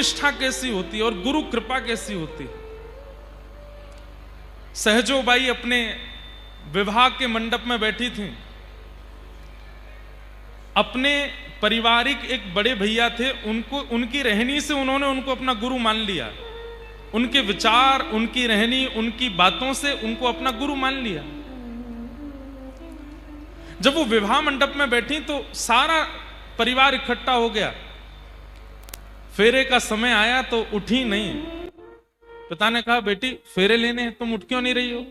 निष्ठा कैसी होती है और गुरु कृपा कैसी होती है। सहजोबाई अपने विवाह के मंडप में बैठी थी। अपने पारिवारिक एक बड़े भैया थे, उनको उनकी रहनी से उन्होंने उनको अपना गुरु मान लिया। उनके विचार, उनकी रहनी, उनकी बातों से उनको अपना गुरु मान लिया। जब वो विवाह मंडप में बैठी तो सारा परिवार इकट्ठा हो गया। फेरे का समय आया तो उठी नहीं। पिता ने कहा, बेटी फेरे लेने हैं, तुम उठ क्यों नहीं रही हो?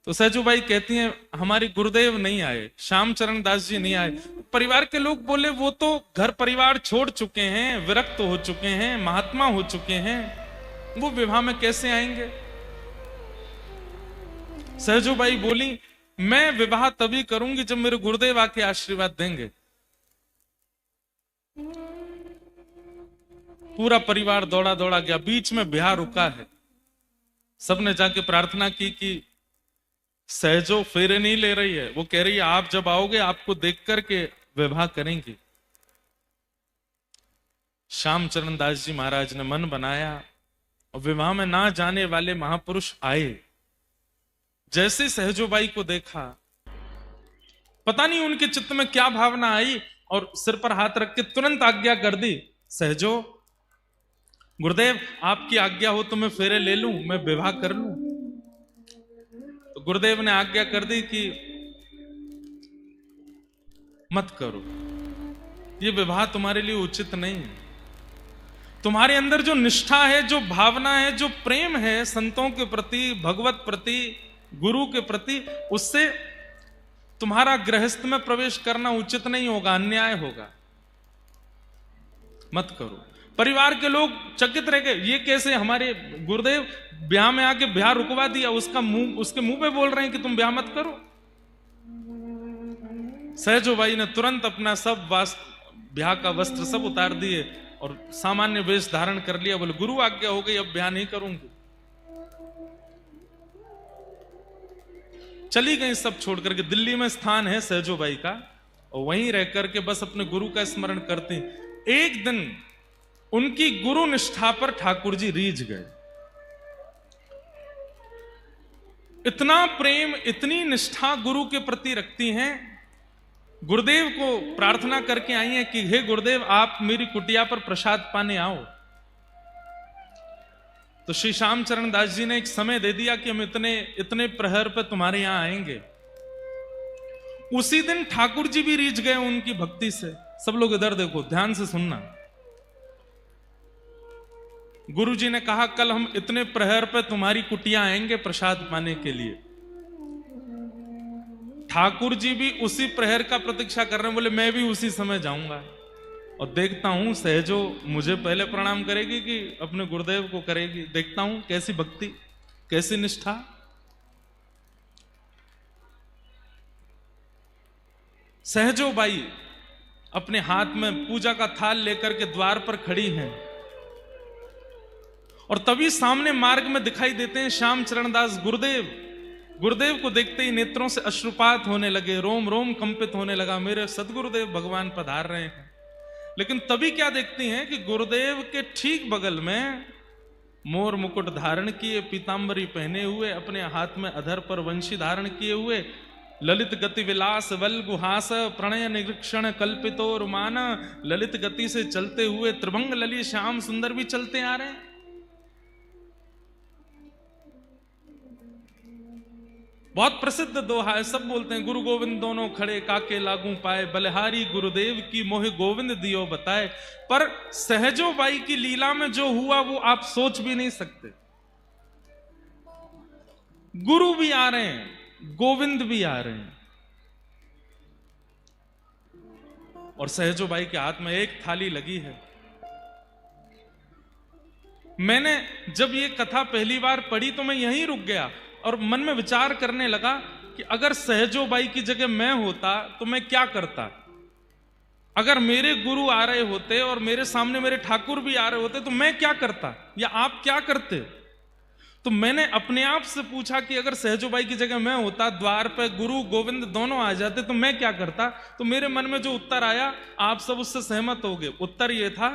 तो सहजोबाई कहती हैं, हमारे गुरुदेव नहीं आए, श्याम चरण दास जी नहीं आए। परिवार के लोग बोले, वो तो घर परिवार छोड़ चुके हैं, विरक्त हो चुके हैं, महात्मा हो चुके हैं, वो विवाह में कैसे आएंगे? सहजोबाई बोली, मैं विवाह तभी करूंगी जब मेरे गुरुदेव आके आशीर्वाद देंगे। पूरा परिवार दौड़ा दौड़ा गया। बीच में ब्याह रुका है। सबने जाके प्रार्थना की कि सहजो फेरे नहीं ले रही है। वो कह रही है, आप जब आओगे आपको देख करके विवाह करेंगे। श्याम चरण दास जी महाराज ने मन बनाया और विवाह में ना जाने वाले महापुरुष आए। जैसे सहजोबाई को देखा, पता नहीं उनके चित्त में क्या भावना आई, और सिर पर हाथ रख के तुरंत आज्ञा कर दी, सहजो गुरुदेव आपकी आज्ञा हो तो मैं फेरे ले लूं, मैं विवाह कर लूं। तो गुरुदेव ने आज्ञा कर दी कि मत करो, ये विवाह तुम्हारे लिए उचित नहीं है। तुम्हारे अंदर जो निष्ठा है, जो भावना है, जो प्रेम है संतों के प्रति, भगवत प्रति, गुरु के प्रति, उससे तुम्हारा गृहस्थ में प्रवेश करना उचित नहीं होगा, अन्याय होगा, मत करो। परिवार के लोग चकित रह गए, ये कैसे हमारे गुरुदेव ब्याह में आके ब्याह रुकवा दिया, उसके मुंह पे बोल रहे हैं कि तुम ब्याह मत करो। सहजोबाई ने तुरंत अपना सब ब्याह का वस्त्र सब उतार दिए और सामान्य वेश धारण कर लिया। बोले, गुरु आज्ञा हो गई, अब ब्याह नहीं करूंगी। चली गई सब छोड़ करके। दिल्ली में स्थान है सहजोबाई का, और वहीं रह करके बस अपने गुरु का स्मरण करती। एक दिन उनकी गुरु निष्ठा पर ठाकुर जी रीझ गए। इतना प्रेम, इतनी निष्ठा गुरु के प्रति रखती हैं। गुरुदेव को प्रार्थना करके आई हैं कि हे गुरुदेव, आप मेरी कुटिया पर प्रसाद पाने आओ। तो श्री श्याम चरण दास जी ने एक समय दे दिया कि हम इतने प्रहर पे तुम्हारे यहां आएंगे। उसी दिन ठाकुर जी भी रीझ गए उनकी भक्ति से। सब लोग इधर देखो, ध्यान से सुनना। गुरु जी ने कहा, कल हम इतने प्रहर पे तुम्हारी कुटिया आएंगे प्रसाद पाने के लिए। ठाकुर जी भी उसी प्रहर का प्रतीक्षा कर रहे हैं। बोले, मैं भी उसी समय जाऊंगा और देखता हूं सहजो मुझे पहले प्रणाम करेगी कि अपने गुरुदेव को करेगी। देखता हूं कैसी भक्ति, कैसी निष्ठा। सहजोबाई अपने हाथ में पूजा का थाल लेकर के द्वार पर खड़ी हैं, और तभी सामने मार्ग में दिखाई देते हैं श्याम चरण दास गुरुदेव। गुरुदेव को देखते ही नेत्रों से अश्रुपात होने लगे, रोम रोम कंपित होने लगा, मेरे सदगुरुदेव भगवान पधार रहे हैं। लेकिन तभी क्या देखती हैं कि गुरुदेव के ठीक बगल में मोर मुकुट धारण किए, पीतांबरी पहने हुए, अपने हाथ में अधर पर वंशी धारण किए हुए, ललित गति विलास वल गुहास प्रणय निरीक्षण कल्पितो रुमान, ललित गति से चलते हुए त्रिभंग लली श्याम सुंदर भी चलते आ रहे हैं। बहुत प्रसिद्ध दोहा है, सब बोलते हैं, गुरु गोविंद दोनों खड़े काके लागू पाए, बलिहारी गुरुदेव की मोहि गोविंद दियो बताए। पर सहजोबाई की लीला में जो हुआ वो आप सोच भी नहीं सकते। गुरु भी आ रहे हैं, गोविंद भी आ रहे हैं, और सहजोबाई के हाथ में एक थाली लगी है। मैंने जब ये कथा पहली बार पढ़ी तो मैं यहीं रुक गया और मन में विचार करने लगा कि अगर सहजोबाई की जगह मैं होता तो मैं क्या करता। अगर मेरे गुरु आ रहे होते और मेरे सामने मेरे ठाकुर भी आ रहे होते तो मैं क्या करता, या आप क्या करते। तो मैंने अपने आप से पूछा कि अगर सहजोबाई की जगह मैं होता, द्वार पे गुरु गोविंद दोनों आ जाते तो मैं क्या करता। तो मेरे मन में जो उत्तर आया, आप सब उससे सहमत हो गए। उत्तर यह था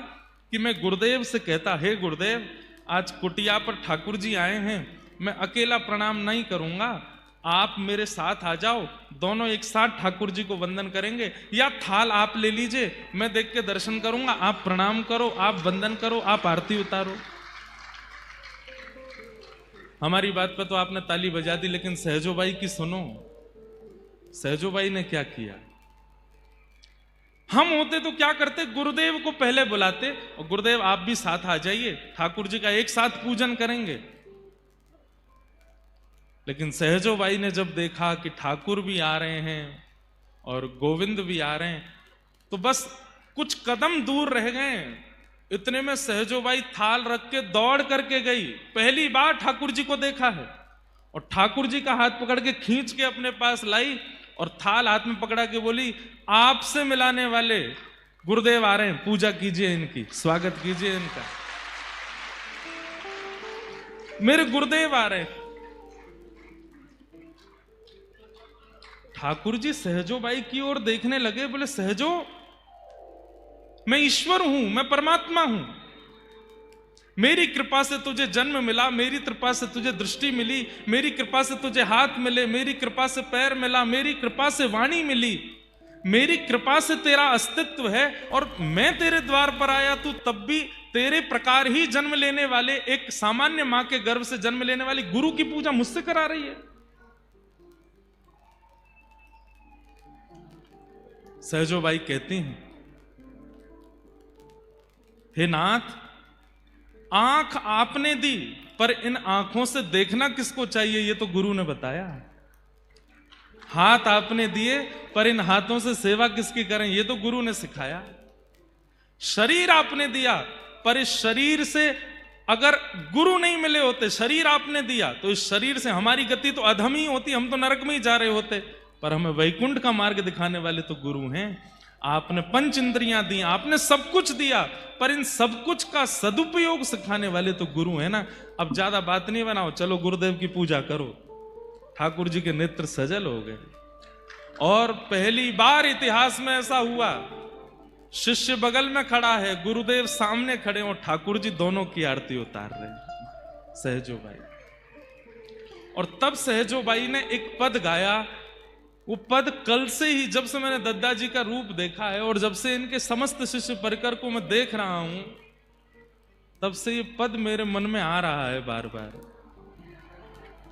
कि मैं गुरुदेव से कहता, हे गुरुदेव, आज कुटिया पर ठाकुर जी आए हैं, मैं अकेला प्रणाम नहीं करूंगा, आप मेरे साथ आ जाओ, दोनों एक साथ ठाकुर जी को वंदन करेंगे, या थाल आप ले लीजिए, मैं देख के दर्शन करूंगा, आप प्रणाम करो, आप वंदन करो, आप आरती उतारो। हमारी बात पे तो आपने ताली बजा दी, लेकिन सहजोबाई की सुनो। सहजोबाई ने क्या किया? हम होते तो क्या करते? गुरुदेव को पहले बुलाते और गुरुदेव आप भी साथ आ जाइए, ठाकुर जी का एक साथ पूजन करेंगे। लेकिन सहजोबाई ने जब देखा कि ठाकुर भी आ रहे हैं और गोविंद भी आ रहे हैं, तो बस कुछ कदम दूर रह गए। इतने में सहजोबाई थाल रख के दौड़ करके गई। पहली बार ठाकुर जी को देखा है और ठाकुर जी का हाथ पकड़ के खींच के अपने पास लाई और थाल हाथ में पकड़ा के बोली, आपसे मिलाने वाले गुरुदेव आ रहे हैं, पूजा कीजिए इनकी, स्वागत कीजिए इनका, मेरे गुरुदेव आ रहे हैं। ठाकुर जी सहजोबाई की ओर देखने लगे, बोले, सहजो, मैं ईश्वर हूं, मैं परमात्मा हूं, मेरी कृपा से तुझे जन्म मिला, मेरी कृपा से तुझे दृष्टि मिली, मेरी कृपा से तुझे हाथ मिले, मेरी कृपा से पैर मिला, मेरी कृपा से वाणी मिली, मेरी कृपा से तेरा अस्तित्व है, और मैं तेरे द्वार पर आया, तू तब भी तेरे प्रकार ही जन्म लेने वाले, एक सामान्य मां के गर्भ से जन्म लेने वाली गुरु की पूजा मुझसे करा रही है। सहजोबाई कहती हैं, हे नाथ, आंख आपने दी, पर इन आंखों से देखना किसको चाहिए ये तो गुरु ने बताया। हाथ आपने दिए, पर इन हाथों से सेवा किसकी करें ये तो गुरु ने सिखाया। शरीर आपने दिया, पर इस शरीर से अगर गुरु नहीं मिले होते, शरीर आपने दिया, तो इस शरीर से हमारी गति तो अधम ही होती, हम तो नरक में ही जा रहे होते, पर हमें वैकुंठ का मार्ग दिखाने वाले तो गुरु हैं। आपने पंच इंद्रियां दी, आपने सब कुछ दिया, पर इन सब कुछ का सदुपयोग सिखाने वाले तो गुरु है ना। अब ज्यादा बात नहीं बनाओ, चलो गुरुदेव की पूजा करो। ठाकुर जी के नेत्र सजल हो गए और पहली बार इतिहास में ऐसा हुआ, शिष्य बगल में खड़ा है, गुरुदेव सामने खड़े और ठाकुर जी दोनों की आरती उतार रहे हैं, सहजोबाई। और तब सहजोबाई ने एक पद गाया। वो पद कल से ही, जब से मैंने दद्दा जी का रूप देखा है और जब से इनके समस्त शिष्य परिकर को मैं देख रहा हूं, तब से ये पद मेरे मन में आ रहा है बार बार।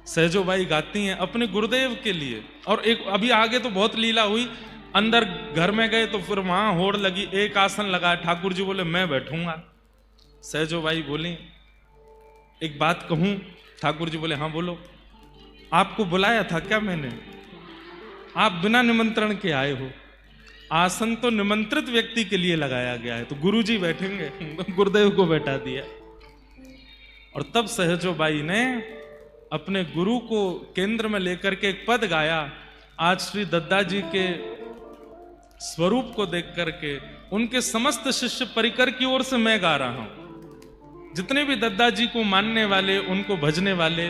सहजोबाई गाती हैं अपने गुरुदेव के लिए। और एक अभी आगे तो बहुत लीला हुई, अंदर घर में गए तो फिर वहां होड़ लगी, एक आसन लगा, ठाकुर जी बोले मैं बैठूंगा। सहजोबाई बोली, एक बात कहूं? ठाकुर जी बोले हाँ बोलो। आपको बुलाया था क्या मैंने? आप बिना निमंत्रण के आए हो। आसन तो निमंत्रित व्यक्ति के लिए लगाया गया है, तो गुरु जी बैठेंगे, गुरुदेव को बैठा दिया। और तब सहजोबाई ने अपने गुरु को केंद्र में लेकर के एक पद गाया। आज श्री दद्दा जी के स्वरूप को देख करके उनके समस्त शिष्य परिकर की ओर से मैं गा रहा हूं। जितने भी दद्दा जी को मानने वाले, उनको भजने वाले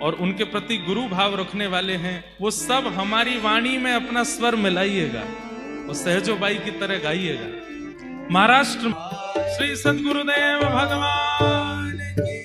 और उनके प्रति गुरु भाव रखने वाले हैं, वो सब हमारी वाणी में अपना स्वर मिलाइएगा और सहजोबाई की तरह गाइएगा। महाराष्ट्र में श्री सद्गुरुदेव भगवान की।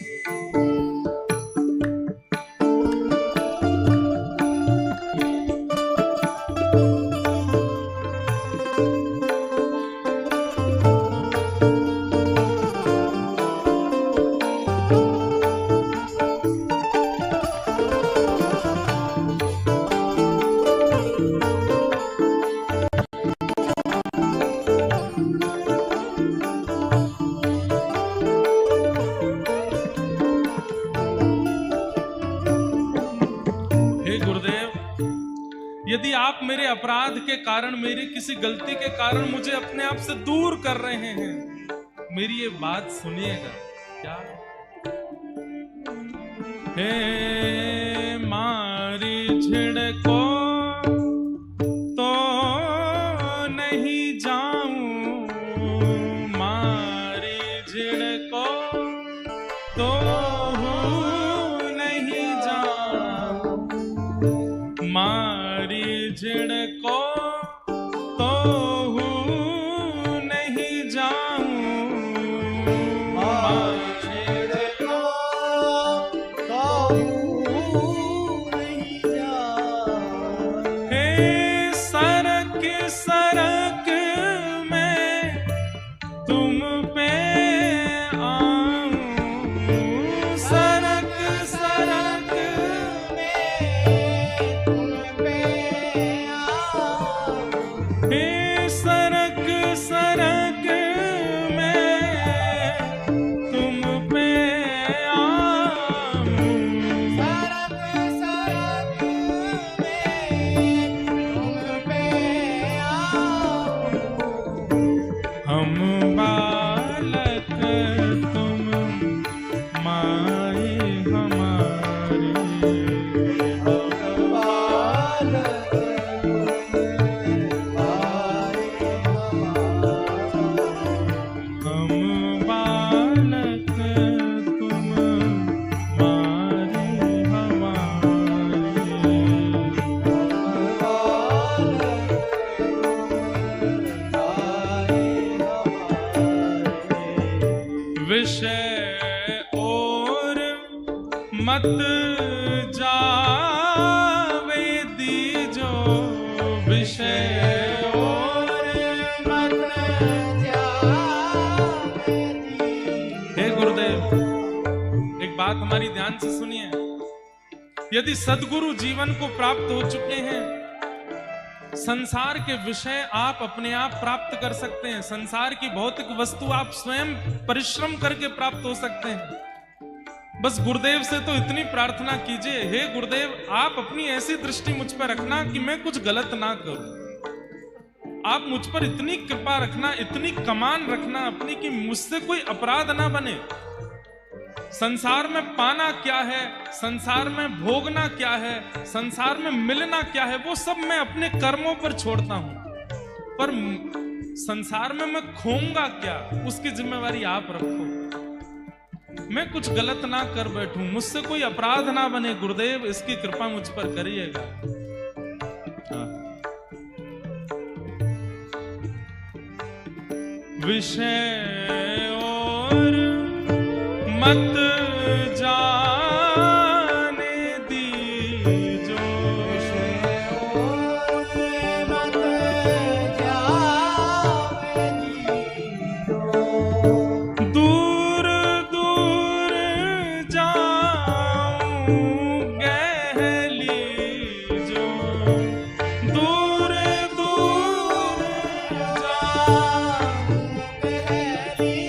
यदि आप मेरे अपराध के कारण, मेरी किसी गलती के कारण मुझे अपने आप से दूर कर रहे हैं, मेरी ये बात सुनिएगा। क्या? हे मारी झिड़को तो नहीं जाऊं, मारी झिड़को तो नहीं जाऊं, झिड़को तो नहीं जाऊं, विषय और मत जावे दीजो, विषय और मत जावे दीजो। हे गुरुदेव, एक बात हमारी ध्यान से सुनिए। यदि सद्गुरु जीवन को प्राप्त हो चुके हैं, संसार के विषय आप अपने आप प्राप्त कर सकते हैं। संसार की भौतिक वस्तु आप स्वयं परिश्रम करके प्राप्त हो सकते हैं। बस गुरुदेव से तो इतनी प्रार्थना कीजिए, हे गुरुदेव आप अपनी ऐसी दृष्टि मुझ पर रखना कि मैं कुछ गलत ना करूं। आप मुझ पर इतनी कृपा रखना, इतनी कमान रखना अपनी कि मुझसे कोई अपराध ना बने। संसार में पाना क्या है, संसार में भोगना क्या है, संसार में मिलना क्या है, वो सब मैं अपने कर्मों पर छोड़ता हूं। पर संसार में मैं खोऊंगा क्या, उसकी जिम्मेवारी आप रखो। मैं कुछ गलत ना कर बैठूं, मुझसे कोई अपराध ना बने। गुरुदेव इसकी कृपा मुझ पर करिएगा। विषय और मत जाने दीजो, विषय और मत जाने दीजो। दूर दूर जाऊं गहली जो, दूर दूर जाऊं गहली,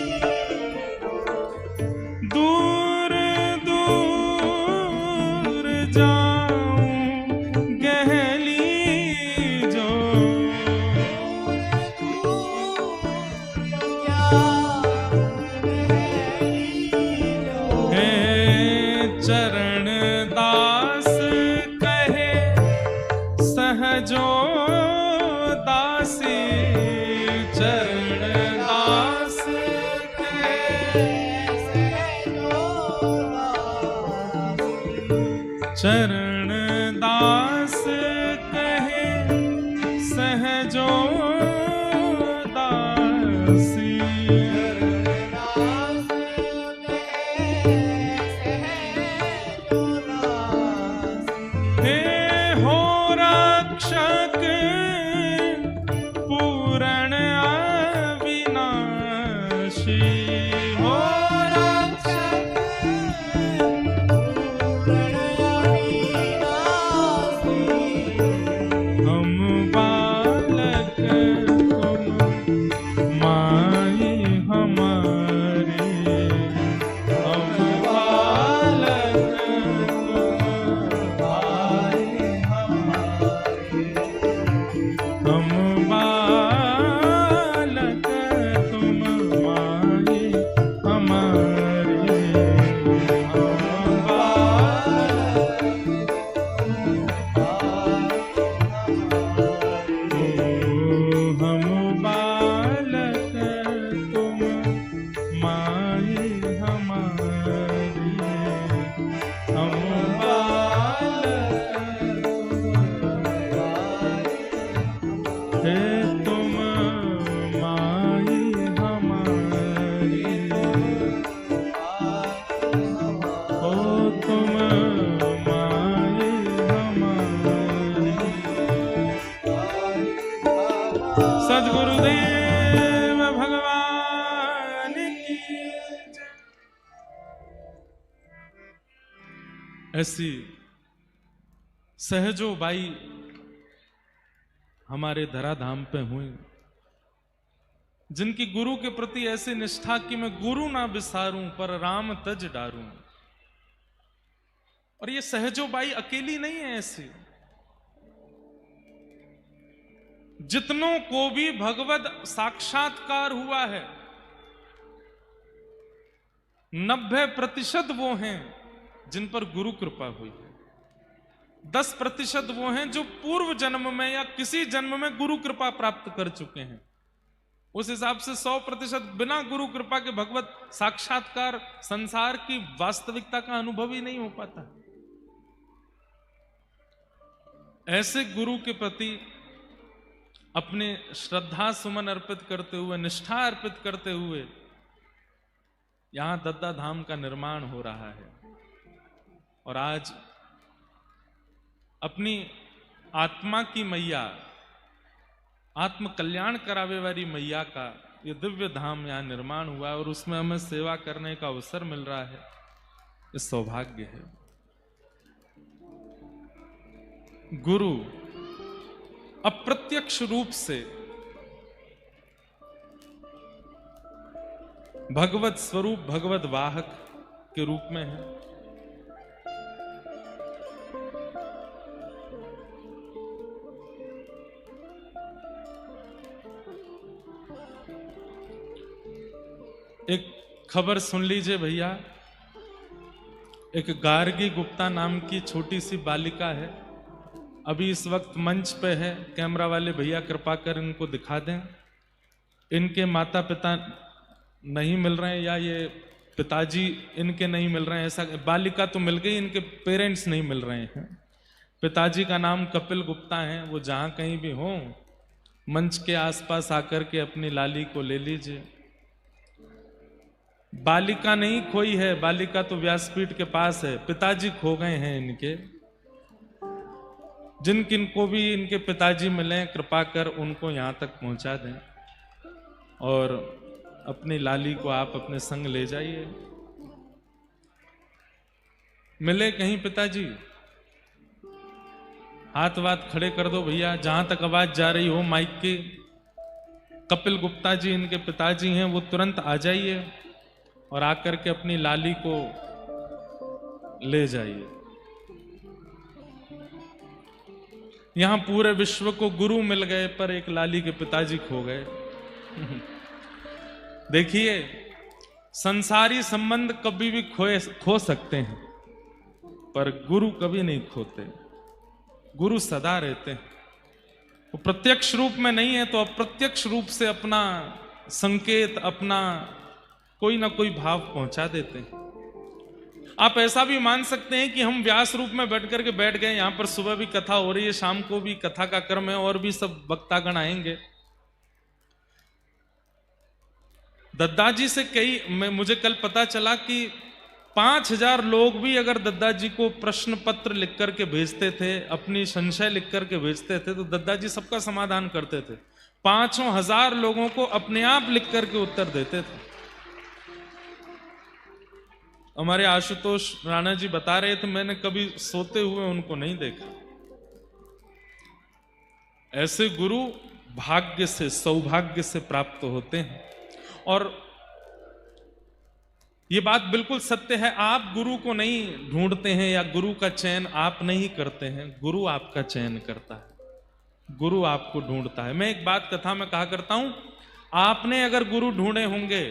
दूर दूर जाऊं गहली जो, हे चरण दास कहे सहजो दासी, चरण दास चरण दास कहे सहजो दासी, हे हो रक्षक पूरण अविनाशी, हो रक्षक हम बालक तुम माई हमारी, हम बालक तुम माई हमारी, हम बालक तुम माई हमारी, हम बालक तुम माई हमारी, हम बालक हे तुम माई हमारी। ऐसी सहजो बाई हमारे धराधाम पे हुई, जिनकी गुरु के प्रति ऐसी निष्ठा कि मैं गुरु ना बिसारूं पर राम तज डारूं। और ये सहजो बाई अकेली नहीं है, ऐसी जितनों को भी भगवत साक्षात्कार हुआ है 90% वो हैं जिन पर गुरु कृपा हुई है। 10% वो हैं जो पूर्व जन्म में या किसी जन्म में गुरु कृपा प्राप्त कर चुके हैं। उस हिसाब से 100% बिना गुरु कृपा के भगवत साक्षात्कार संसार की वास्तविकता का अनुभव ही नहीं हो पाता। ऐसे गुरु के प्रति अपने श्रद्धा सुमन अर्पित करते हुए, निष्ठा अर्पित करते हुए यहां दद्दा धाम का निर्माण हो रहा है। और आज अपनी आत्मा की मैया, आत्म कल्याण करावे वाली मैया का ये दिव्य धाम यहां निर्माण हुआ है और उसमें हमें सेवा करने का अवसर मिल रहा है। ये सौभाग्य है। गुरु अप्रत्यक्ष रूप से भगवत स्वरूप, भगवत वाहक के रूप में है। एक खबर सुन लीजिए भैया। एक गार्गी गुप्ता नाम की छोटी सी बालिका है, अभी इस वक्त मंच पे है। कैमरा वाले भैया कृपा कर इनको दिखा दें। इनके माता पिता नहीं मिल रहे हैं या ये पिताजी इनके नहीं मिल रहे हैं, ऐसा। बालिका तो मिल गई, इनके पेरेंट्स नहीं मिल रहे हैं। पिताजी का नाम कपिल गुप्ता है। वो जहां कहीं भी हो मंच के आसपास आकर के अपनी लाली को ले लीजिए। बालिका नहीं खोई है, बालिका तो व्यासपीठ के पास है। पिताजी खो गए हैं इनके। जिन किन को भी इनके पिताजी मिले कृपा कर उनको यहां तक पहुंचा दें और अपनी लाली को आप अपने संग ले जाइए। मिले कहीं पिताजी, हाथ वाथ खड़े कर दो भैया, जहां तक आवाज जा रही हो माइक की। कपिल गुप्ता जी इनके पिताजी हैं, वो तुरंत आ जाइए और आकर के अपनी लाली को ले जाइए। यहां पूरे विश्व को गुरु मिल गए पर एक लाली के पिताजी खो गए। देखिए, संसारी संबंध कभी भी खो सकते हैं पर गुरु कभी नहीं खोते। गुरु सदा रहते हैं। वो प्रत्यक्ष रूप में नहीं है तो अप्रत्यक्ष रूप से अपना संकेत, अपना कोई ना कोई भाव पहुंचा देते हैं। आप ऐसा भी मान सकते हैं कि हम व्यास रूप में बैठ करके बैठ गए, यहां पर सुबह भी कथा हो रही है, शाम को भी कथा का क्रम है और भी सब वक्तागण आएंगे। दद्दाजी से मुझे कल पता चला कि 5000 लोग भी अगर दद्दाजी को प्रश्न पत्र लिख करके भेजते थे, अपनी संशय लिख करके भेजते थे, तो दद्दाजी सबका समाधान करते थे। 5000 लोगों को अपने आप लिख करके उत्तर देते थे। हमारे आशुतोष राणा जी बता रहे थे, मैंने कभी सोते हुए उनको नहीं देखा। ऐसे गुरु भाग्य से, सौभाग्य से प्राप्त होते हैं। और ये बात बिल्कुल सत्य है। आप गुरु को नहीं ढूंढते हैं या गुरु का चयन आप नहीं करते हैं, गुरु आपका चयन करता है, गुरु आपको ढूंढता है। मैं एक बात कथा में कहा करता हूं, आपने अगर गुरु ढूंढे होंगे,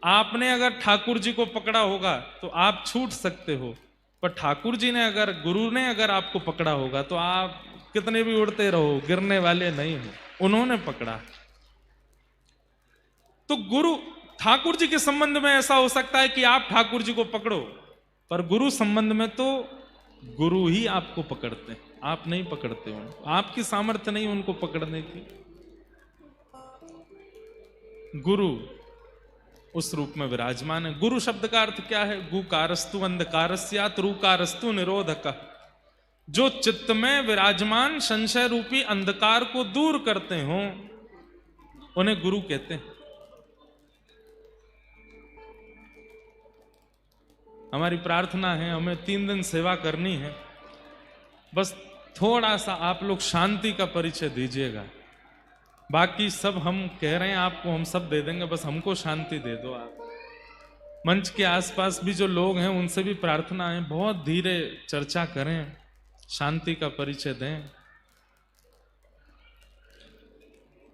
आपने अगर ठाकुर जी को पकड़ा होगा तो आप छूट सकते हो, पर ठाकुर जी ने अगर, गुरु ने अगर आपको पकड़ा होगा तो आप कितने भी उड़ते रहो, गिरने वाले नहीं हो। उन्होंने पकड़ा। तो गुरु, ठाकुर जी के संबंध में ऐसा हो सकता है कि आप ठाकुर जी को पकड़ो, पर गुरु संबंध में तो गुरु ही आपको पकड़ते हैं, आप नहीं पकड़ते हो। आपकी सामर्थ्य नहीं उनको पकड़ने की। गुरु उस रूप में विराजमान है। गुरु शब्द का अर्थ क्या है? गुकारस्तु अंधकारस्यात् रूकारस्तु निरोधकः। जो चित्त में विराजमान संशय रूपी अंधकार को दूर करते हो उन्हें गुरु कहते हैं। हमारी प्रार्थना है, हमें 3 दिन सेवा करनी है, बस थोड़ा सा आप लोग शांति का परिचय दीजिएगा। बाकी सब हम कह रहे हैं आपको, हम सब दे देंगे, बस हमको शांति दे दो आप। मंच के आसपास भी जो लोग हैं उनसे भी प्रार्थना है, बहुत धीरे चर्चा करें, शांति का परिचय दें।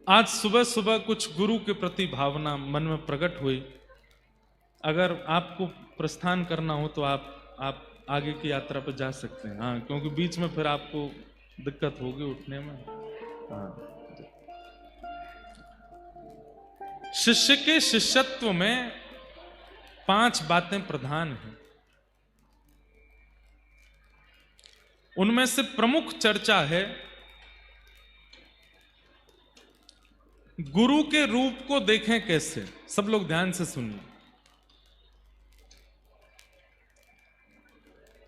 आज सुबह सुबह कुछ गुरु के प्रति भावना मन में प्रकट हुई। अगर आपको प्रस्थान करना हो तो आप आगे की यात्रा पर जा सकते हैं। हाँ, क्योंकि बीच में फिर आपको दिक्कत होगी उठने में। हाँ, शिष्य के शिष्यत्व में 5 बातें प्रधान हैं। उनमें से प्रमुख चर्चा है गुरु के रूप को देखें कैसे। सब लोग ध्यान से सुनिए।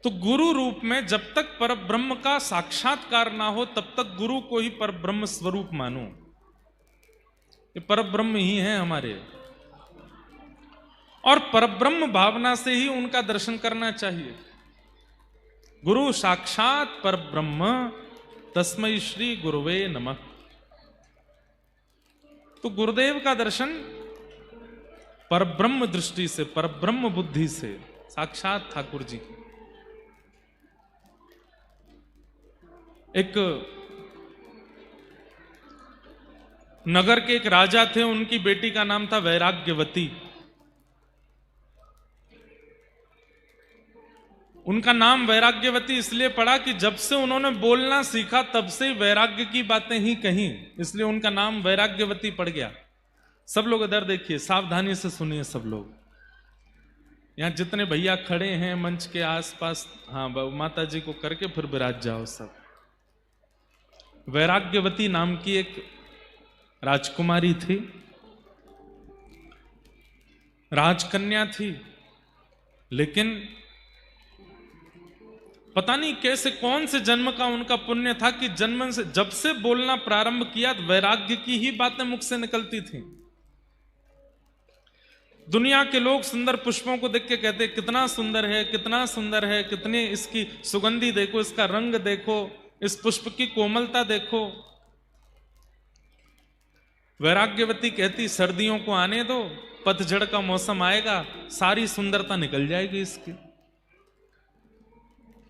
तो गुरु रूप में जब तक परब्रह्म का साक्षात्कार ना हो तब तक गुरु को ही परब्रह्म स्वरूप मानो। ये परब्रह्म ही है हमारे, और परब्रह्म भावना से ही उनका दर्शन करना चाहिए। गुरु साक्षात परब्रह्म तस्मै श्री गुरुवे नमः। तो गुरुदेव का दर्शन परब्रह्म दृष्टि से, परब्रह्म बुद्धि से, साक्षात ठाकुर जी। एक नगर के एक राजा थे, उनकी बेटी का नाम था वैराग्यवती। उनका नाम वैराग्यवती इसलिए पड़ा कि जब से उन्होंने बोलना सीखा तब से वैराग्य की बातें ही कहीं, इसलिए उनका नाम वैराग्यवती पड़ गया। सब लोग इधर देखिए, सावधानी से सुनिए सब लोग। यहां जितने भैया खड़े हैं मंच के आसपास, हाँ, माता जी को करके फिर विराज जाओ सब। वैराग्यवती नाम की एक राजकुमारी थी, राजकन्या थी, लेकिन पता नहीं कैसे, कौन से जन्म का उनका पुण्य था कि जन्म से जब से बोलना प्रारंभ किया वैराग्य की ही बातें मुख से निकलती थी। दुनिया के लोग सुंदर पुष्पों को देख के कहते कितना सुंदर है, कितना सुंदर है, कितनी इसकी सुगंधी देखो, इसका रंग देखो, इस पुष्प की कोमलता देखो। वैराग्यवती कहती सर्दियों को आने दो, पतझड़ का मौसम आएगा, सारी सुंदरता निकल जाएगी इसकी।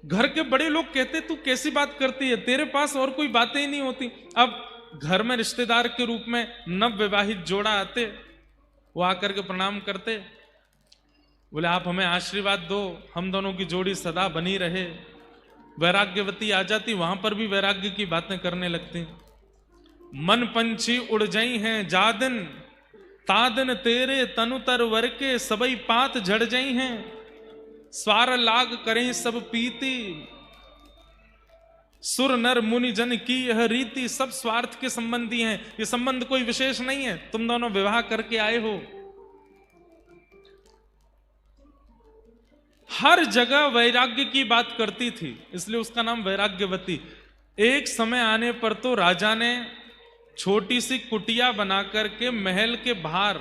घर के बड़े लोग कहते तू कैसी बात करती है, तेरे पास और कोई बातें ही नहीं होती। अब घर में रिश्तेदार के रूप में नव विवाहित जोड़ा आते, वो आकर के प्रणाम करते, बोले आप हमें आशीर्वाद दो, हम दोनों की जोड़ी सदा बनी रहे। वैराग्यवती आ जाती, वहां पर भी वैराग्य की बातें करने लगती। मन पंछी उड़ जाई हैं जादिन, तादिन तेरे तनु तर वर के, सबई पात झड़ जाई हैं, स्वार लाग करें सब पीती, सुर नर मुनि जन की यह रीति। सब स्वार्थ के संबंधी हैं, ये संबंध कोई विशेष नहीं है, तुम दोनों विवाह करके आए हो। हर जगह वैराग्य की बात करती थी, इसलिए उसका नाम वैराग्यवती। एक समय आने पर तो राजा ने छोटी सी कुटिया बना करके महल के बाहर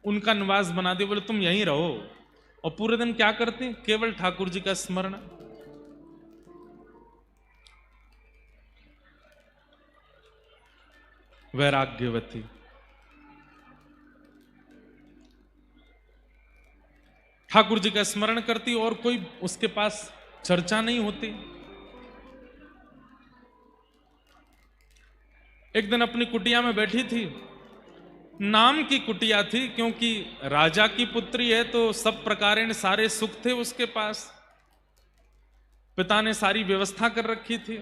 उनका निवास बना दिया। बोले तुम यहीं रहो, और पूरे दिन क्या करती, केवल ठाकुर जी का स्मरण। वैराग्यवती ठाकुर जी का स्मरण करती और कोई उसके पास चर्चा नहीं होती। एक दिन अपनी कुटिया में बैठी थी, नाम की कुटिया थी, क्योंकि राजा की पुत्री है तो सब प्रकारेण सारे सुख थे उसके पास। पिता ने सारी व्यवस्था कर रखी थी,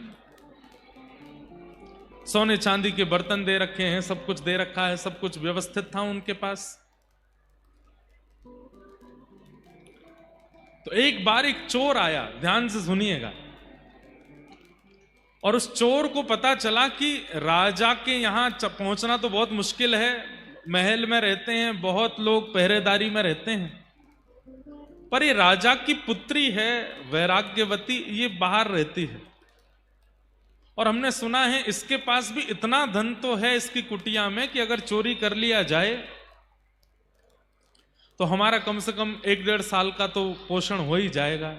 सोने चांदी के बर्तन दे रखे हैं, सब कुछ दे रखा है, सब कुछ व्यवस्थित था उनके पास। तो एक बार एक चोर आया, ध्यान से सुनिएगा, और उस चोर को पता चला कि राजा के यहां पहुंचना तो बहुत मुश्किल है, महल में रहते हैं, बहुत लोग पहरेदारी में रहते हैं, पर ये राजा की पुत्री है वैराग्यवती, ये बाहर रहती है, और हमने सुना है इसके पास भी इतना धन तो है इसकी कुटिया में कि अगर चोरी कर लिया जाए तो हमारा कम से कम 1-1.5 साल का तो पोषण हो ही जाएगा।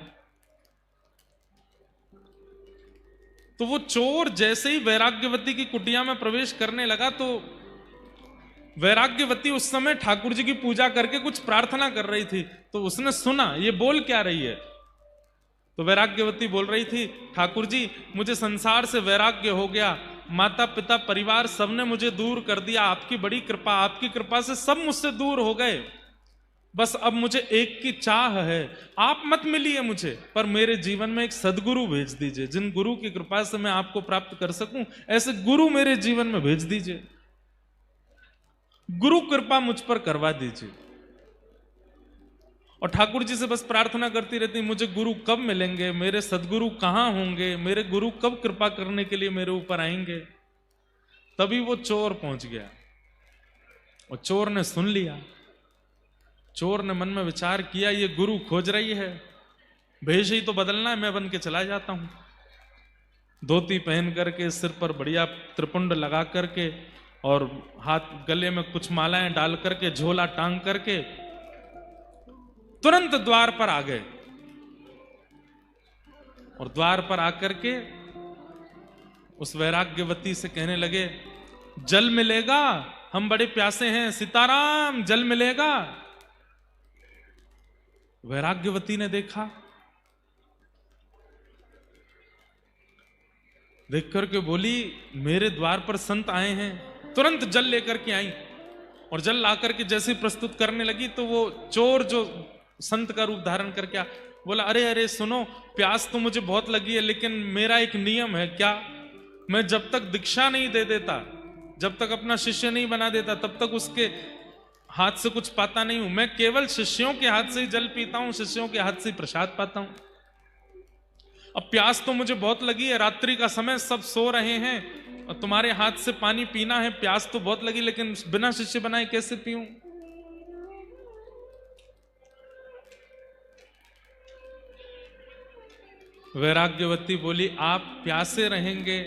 तो वो चोर जैसे ही वैराग्यवती की कुटिया में प्रवेश करने लगा तो वैराग्यवती उस समय ठाकुर जी की पूजा करके कुछ प्रार्थना कर रही थी। तो उसने सुना ये बोल क्या रही है। तो वैराग्यवती बोल रही थी, ठाकुर जी मुझे संसार से वैराग्य हो गया, माता पिता परिवार सबने मुझे दूर कर दिया, आपकी बड़ी कृपा, आपकी कृपा से सब मुझसे दूर हो गए, बस अब मुझे एक की चाह है, आप मत मिलिए मुझे, पर मेरे जीवन में एक सदगुरु भेज दीजिए, जिन गुरु की कृपा से मैं आपको प्राप्त कर सकूं, ऐसे गुरु मेरे जीवन में भेज दीजिए, गुरु कृपा मुझ पर करवा दीजिए। और ठाकुर जी से बस प्रार्थना करती रहती, मुझे गुरु कब मिलेंगे, मेरे सदगुरु कहां होंगे, मेरे गुरु कब कृपा करने के लिए मेरे ऊपर आएंगे। तभी वो चोर पहुंच गया और चोर ने सुन लिया। चोर ने मन में विचार किया, ये गुरु खोज रही है, भेष ही तो बदलना है, मैं बन के चला जाता हूं। धोती पहन करके, सिर पर बढ़िया त्रिपुंड लगा करके और हाथ गले में कुछ मालाएं डाल करके, झोला टांग करके तुरंत द्वार पर आ गए और द्वार पर आकर के उस वैराग्यवती से कहने लगे, जल मिलेगा, हम बड़े प्यासे हैं, सीताराम जल मिलेगा। वैराग्यवती ने देखा, देख करके बोली, मेरे द्वार पर संत आए हैं। तुरंत जल लेकर के आई और जल ला करके जैसे प्रस्तुत करने लगी तो वो चोर जो संत का रूप धारण करके बोला, अरे अरे सुनो, प्यास तो मुझे बहुत लगी है, लेकिन मेरा एक नियम है, क्या, मैं जब तक दीक्षा नहीं दे देता, जब तक अपना शिष्य नहीं बना देता, तब तक उसके हाथ से कुछ पाता नहीं हूं। मैं केवल शिष्यों के हाथ से ही जल पीता हूं, शिष्यों के हाथ से ही प्रसाद पाता हूं। अब प्यास तो मुझे बहुत लगी है, रात्रि का समय, सब सो रहे हैं और तुम्हारे हाथ से पानी पीना है, प्यास तो बहुत लगी, लेकिन बिना शिष्य बनाए कैसे पीऊं। वैराग्यवती बोली, आप प्यासे रहेंगे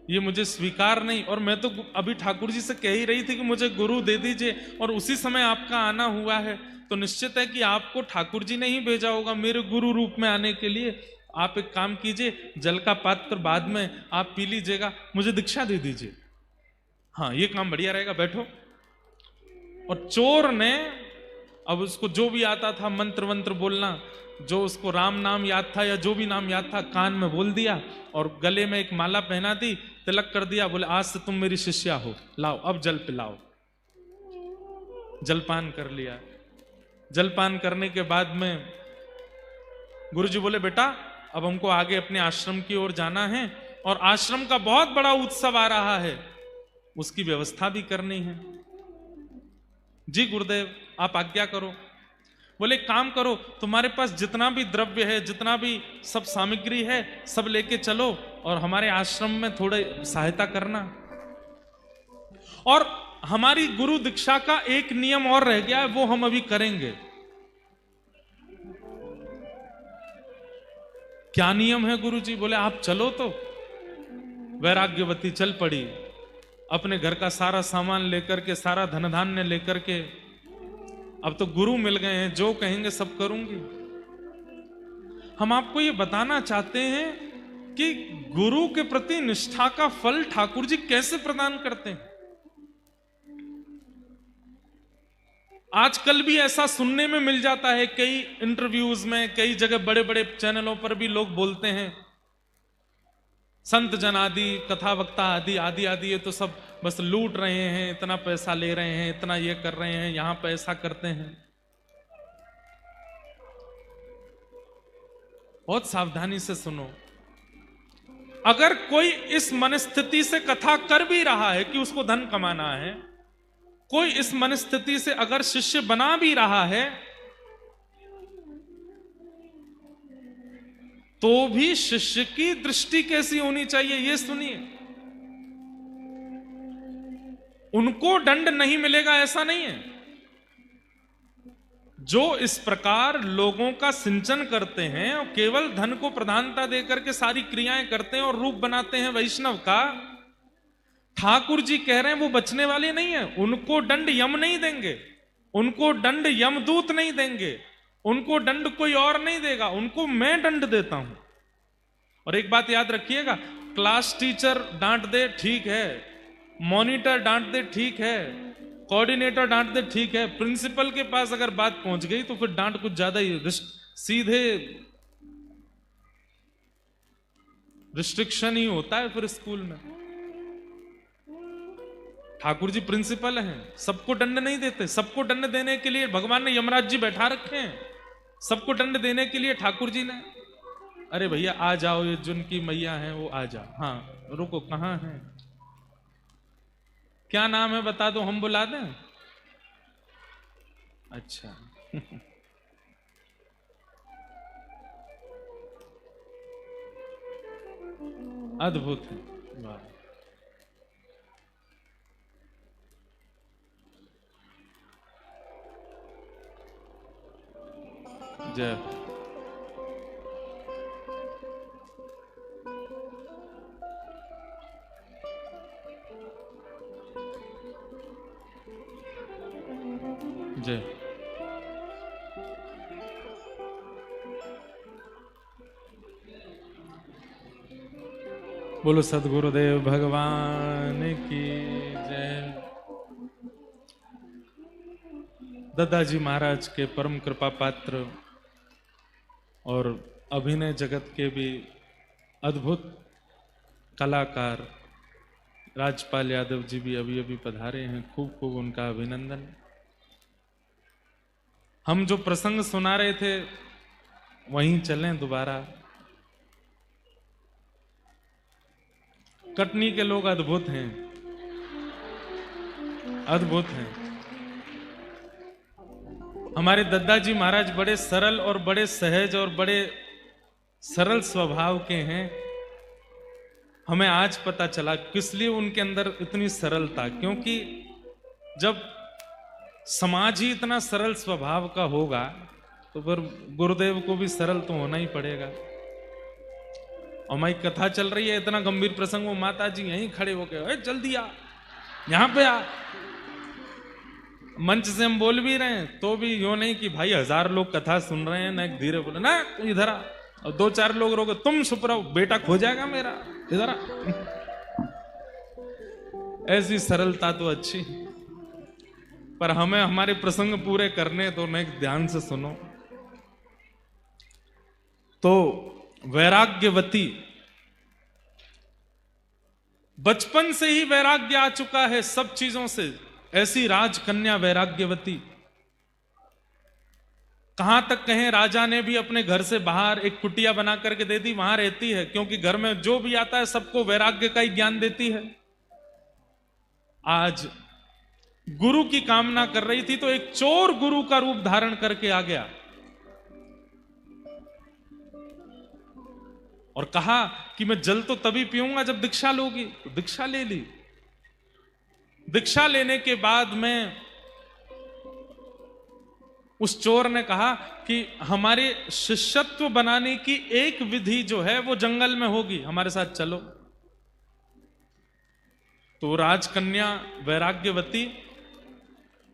ये मुझे स्वीकार नहीं, और मैं तो अभी ठाकुर जी से कह ही रही थी कि मुझे गुरु दे दीजिए, और उसी समय आपका आना हुआ है, तो निश्चित है कि आपको ठाकुर जी ने ही भेजा होगा मेरे गुरु रूप में आने के लिए। आप एक काम कीजिए, जल का पात्र बाद में आप पी लीजिएगा, मुझे दीक्षा दे दीजिए। हाँ, ये काम बढ़िया रहेगा, बैठो। और चोर ने अब उसको जो भी आता था मंत्र वंत्र बोलना, जो उसको राम नाम याद था या जो भी नाम याद था, कान में बोल दिया और गले में एक माला पहना दी, तिलक कर दिया, बोले आज से तुम मेरी शिष्या हो, लाओ अब जल पिलाओ। जलपान कर लिया। जलपान करने के बाद में गुरुजी बोले, बेटा अब हमको आगे अपने आश्रम की ओर जाना है और आश्रम का बहुत बड़ा उत्सव आ रहा है, उसकी व्यवस्था भी करनी है। जी गुरुदेव आप आज्ञा करो। बोले काम करो, तुम्हारे पास जितना भी द्रव्य है, जितना भी सब सामग्री है, सब लेके चलो और हमारे आश्रम में थोड़े सहायता करना। और हमारी गुरु दीक्षा का एक नियम और रह गया है, वो हम अभी करेंगे। क्या नियम है गुरुजी? बोले आप चलो। तो वैराग्यवती चल पड़ी, अपने घर का सारा सामान लेकर के, सारा धन धान्य लेकर के। अब तो गुरु मिल गए हैं, जो कहेंगे सब करूंगी। हम आपको ये बताना चाहते हैं कि गुरु के प्रति निष्ठा का फल ठाकुर जी कैसे प्रदान करते हैं। आजकल भी ऐसा सुनने में मिल जाता है, कई इंटरव्यूज में, कई जगह बड़े बड़े चैनलों पर भी लोग बोलते हैं, संत जन आदि, कथा वक्ता आदि आदि आदि ये तो सब बस लूट रहे हैं, इतना पैसा ले रहे हैं, इतना ये कर रहे हैं, यहां पैसा करते हैं। बहुत सावधानी से सुनो। अगर कोई इस मनस्थिति से कथा कर भी रहा है कि उसको धन कमाना है, कोई इस मनस्थिति से अगर शिष्य बना भी रहा है, तो भी शिष्य की दृष्टि कैसी होनी चाहिए ये सुनिए। उनको दंड नहीं मिलेगा ऐसा नहीं है। जो इस प्रकार लोगों का सिंचन करते हैं और केवल धन को प्रधानता देकर के सारी क्रियाएं करते हैं और रूप बनाते हैं वैष्णव का, ठाकुर जी कह रहे हैं वो बचने वाले नहीं है, उनको दंड यम नहीं देंगे। उनको दंड यमदूत नहीं देंगे, उनको दंड कोई और नहीं देगा, उनको मैं दंड देता हूं। और एक बात याद रखिएगा, क्लास टीचर डांट दे ठीक है, मॉनिटर डांट दे ठीक है, कोऑर्डिनेटर डांट दे ठीक है, प्रिंसिपल के पास अगर बात पहुंच गई तो फिर डांट कुछ ज्यादा ही सीधे रिस्ट्रिक्शन ही होता है फिर स्कूल में। ठाकुर जी प्रिंसिपल हैं, सबको दंड नहीं देते। सबको दंड देने के लिए भगवान ने यमराज जी बैठा रखे हैं, सबको दंड देने के लिए ठाकुर जी ने, अरे भैया आ जाओ, ये जिनकी मैया है वो आ जाओ। हाँ रुको, कहां है, क्या नाम है बता दो, हम बुला दें। अच्छा अद्भुत है, वाह। जय जय। बोलो सदगुरुदेव भगवान की जय। दादाजी महाराज के परम कृपा पात्र और अभिनय जगत के भी अद्भुत कलाकार राजपाल यादव जी भी अभी अभी पधारे हैं, खूब खूब उनका अभिनंदन। हम जो प्रसंग सुना रहे थे वहीं चलें दोबारा। कटनी के लोग अद्भुत हैं, अद्भुत हैं। हमारे दादाजी महाराज बड़े सरल और बड़े सहज और बड़े सरल स्वभाव के हैं। हमें आज पता चला किस लिए उनके अंदर इतनी सरलता, क्योंकि जब समाज ही इतना सरल स्वभाव का होगा तो फिर गुरुदेव को भी सरल तो होना ही पड़ेगा। और हमारी कथा चल रही है, इतना गंभीर प्रसंग, वो माता जी यहीं खड़े होके जल्दी आ, यहां पे आ। मंच से हम बोल भी रहे हैं तो भी यो नहीं कि भाई 1000 लोग कथा सुन रहे हैं ना, एक धीरे बोले ना इधर आ, और 2-4 लोग रोके तुम चुप रहो, बेटा खो जाएगा मेरा, इधर आ। ऐसी सरलता तो अच्छी, पर हमें हमारे प्रसंग पूरे करने तो नहीं, ध्यान से सुनो। तो वैराग्यवती, बचपन से ही वैराग्य आ चुका है सब चीजों से, ऐसी राजकन्या वैराग्यवती। कहां तक कहें, राजा ने भी अपने घर से बाहर एक कुटिया बना करके दे दी, वहां रहती है, क्योंकि घर में जो भी आता है सबको वैराग्य का ही ज्ञान देती है। आज गुरु की कामना कर रही थी तो एक चोर गुरु का रूप धारण करके आ गया और कहा कि मैं जल तो तभी पीऊंगा जब दीक्षा लोगी। तो दीक्षा ले ली। दीक्षा लेने के बाद में उस चोर ने कहा कि हमारे शिष्यत्व बनाने की एक विधि जो है वो जंगल में होगी, हमारे साथ चलो। तो राजकन्या वैराग्यवती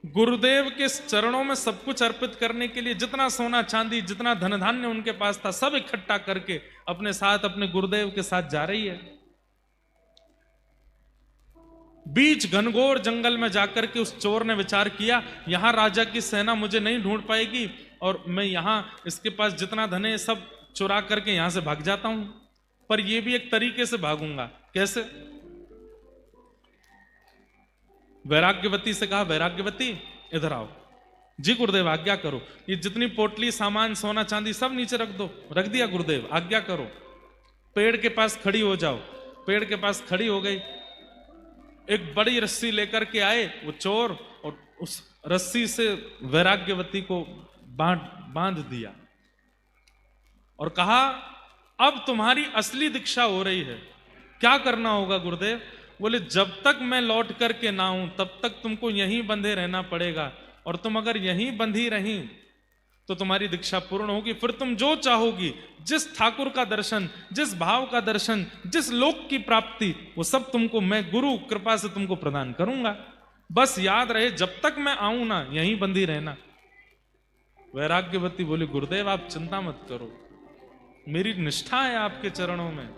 गुरुदेव के चरणों में सब कुछ अर्पित करने के लिए जितना सोना चांदी, जितना धन धान्य उनके पास था, सब इकट्ठा करके अपने साथ अपने गुरुदेव के साथ जा रही है। बीच घनघोर जंगल में जाकर के उस चोर ने विचार किया, यहां राजा की सेना मुझे नहीं ढूंढ पाएगी और मैं यहां इसके पास जितना धन है सब चुरा करके यहां से भाग जाता हूं। पर यह भी एक तरीके से भागूंगा, कैसे? वैराग्यवती से कहा, वैराग्यवती इधर आओ। जी गुरुदेव आज्ञा करो। ये जितनी पोटली सामान सोना चांदी सब नीचे रख दो। रख दिया गुरुदेव, आज्ञा करो। पेड़ के पास खड़ी हो जाओ। पेड़ के पास खड़ी हो गई। एक बड़ी रस्सी लेकर के आए वो चोर और उस रस्सी से वैराग्यवती को बांध दिया और कहा, अब तुम्हारी असली दीक्षा हो रही है। क्या करना होगा गुरुदेव? बोले, जब तक मैं लौट करके ना आऊं तब तक तुमको यहीं बंधे रहना पड़ेगा, और तुम अगर यहीं बंधी रही तो तुम्हारी दीक्षा पूर्ण होगी। फिर तुम जो चाहोगी, जिस ठाकुर का दर्शन, जिस भाव का दर्शन, जिस लोक की प्राप्ति, वो सब तुमको मैं गुरु कृपा से तुमको प्रदान करूंगा। बस याद रहे जब तक मैं आऊं ना यहीं बंदी रहना। वैराग्यवती बोली गुरुदेव आप चिंता मत करो, मेरी निष्ठा है आपके चरणों में।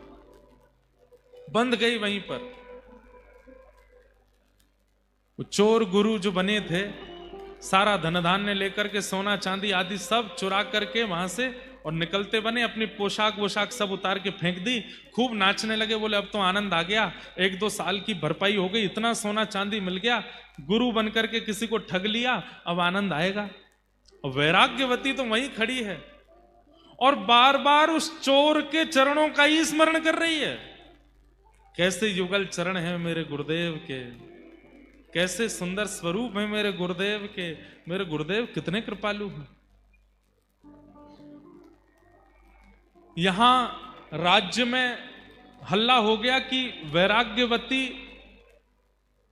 बंध गई वहीं पर। वो चोर गुरु जो बने थे सारा धन धान्य लेकर के सोना चांदी आदि सब चुरा करके वहां से और निकलते बने, अपनी पोशाक वोशाक सब उतार के फेंक दी, खूब नाचने लगे। बोले अब तो आनंद आ गया, 1-2 साल की भरपाई हो गई, इतना सोना चांदी मिल गया, गुरु बनकर के किसी को ठग लिया, अब आनंद आएगा। और वैराग्यवती तो वहीं खड़ी है और बार बार उस चोर के चरणों का ही स्मरण कर रही है। कैसे युगल चरण है मेरे गुरुदेव के, कैसे सुंदर स्वरूप है मेरे गुरुदेव के, मेरे गुरुदेव कितने कृपालु हैं। यहां राज्य में हल्ला हो गया कि वैराग्यवती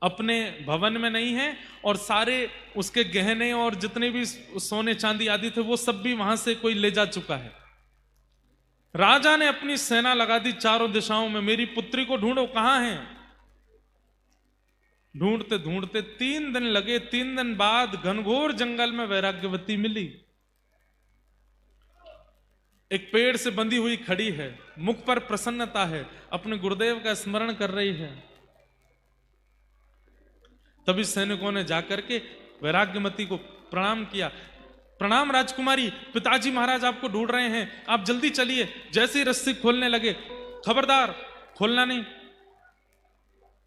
अपने भवन में नहीं है और सारे उसके गहने और जितने भी सोने चांदी आदि थे वो सब भी वहां से कोई ले जा चुका है। राजा ने अपनी सेना लगा दी चारों दिशाओं में, मेरी पुत्री को ढूंढो कहां है। ढूंढते ढूंढते 3 दिन लगे। 3 दिन बाद घनघोर जंगल में वैराग्यवती मिली। एक पेड़ से बंधी हुई खड़ी है, मुख पर प्रसन्नता है, अपने गुरुदेव का स्मरण कर रही है। तभी सैनिकों ने जाकर के वैराग्यवती को प्रणाम किया। प्रणाम राजकुमारी, पिताजी महाराज आपको ढूंढ रहे हैं, आप जल्दी चलिए। जैसे ही रस्सी खोलने लगे, खबरदार खोलना नहीं,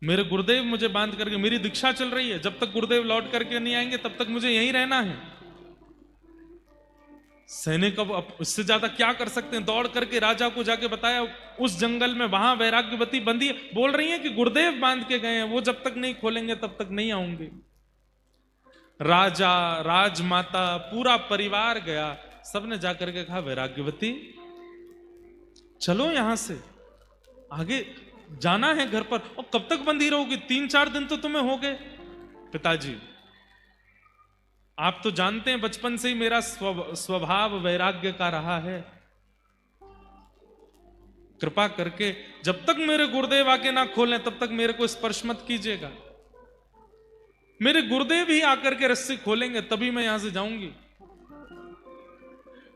मेरे गुरुदेव मुझे बांध करके, मेरी दीक्षा चल रही है, जब तक गुरुदेव लौट करके नहीं आएंगे तब तक मुझे यहीं रहना है। सैनिक अब इससे ज्यादा क्या कर सकते हैं, दौड़ करके राजा को जाके बताया उस जंगल में वहां वैराग्यवती बंदी है, बोल रही है कि गुरुदेव बांध के गए हैं, वो जब तक नहीं खोलेंगे तब तक नहीं आऊंगी। राजा, राजमाता, पूरा परिवार गया, सबने जाकर के कहा वैराग्यवती चलो यहां से आगे जाना है घर पर। और कब तक बंदी रहोगी, 3-4 दिन तो तुम्हें हो गए। पिताजी आप तो जानते हैं बचपन से ही मेरा स्वभाव वैराग्य का रहा है, कृपा करके जब तक मेरे गुरुदेव आके ना खोलें तब तक मेरे को स्पर्श मत कीजिएगा। मेरे गुरुदेव ही आकर के रस्सी खोलेंगे तभी मैं यहां से जाऊंगी।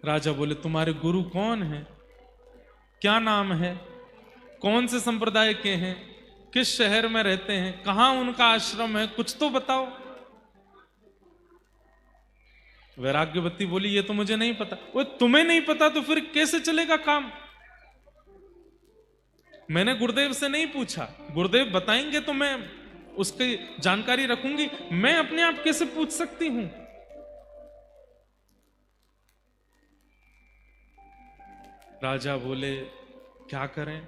राजा बोले तुम्हारे गुरु कौन है, क्या नाम है, कौन से संप्रदाय के हैं, किस शहर में रहते हैं, कहां उनका आश्रम है, कुछ तो बताओ। वैराग्यवती बोली ये तो मुझे नहीं पता। वो तुम्हें नहीं पता तो फिर कैसे चलेगा काम। मैंने गुरुदेव से नहीं पूछा, गुरुदेव बताएंगे तो मैं उसकी जानकारी रखूंगी, मैं अपने आप कैसे पूछ सकती हूं। राजा बोले क्या करें,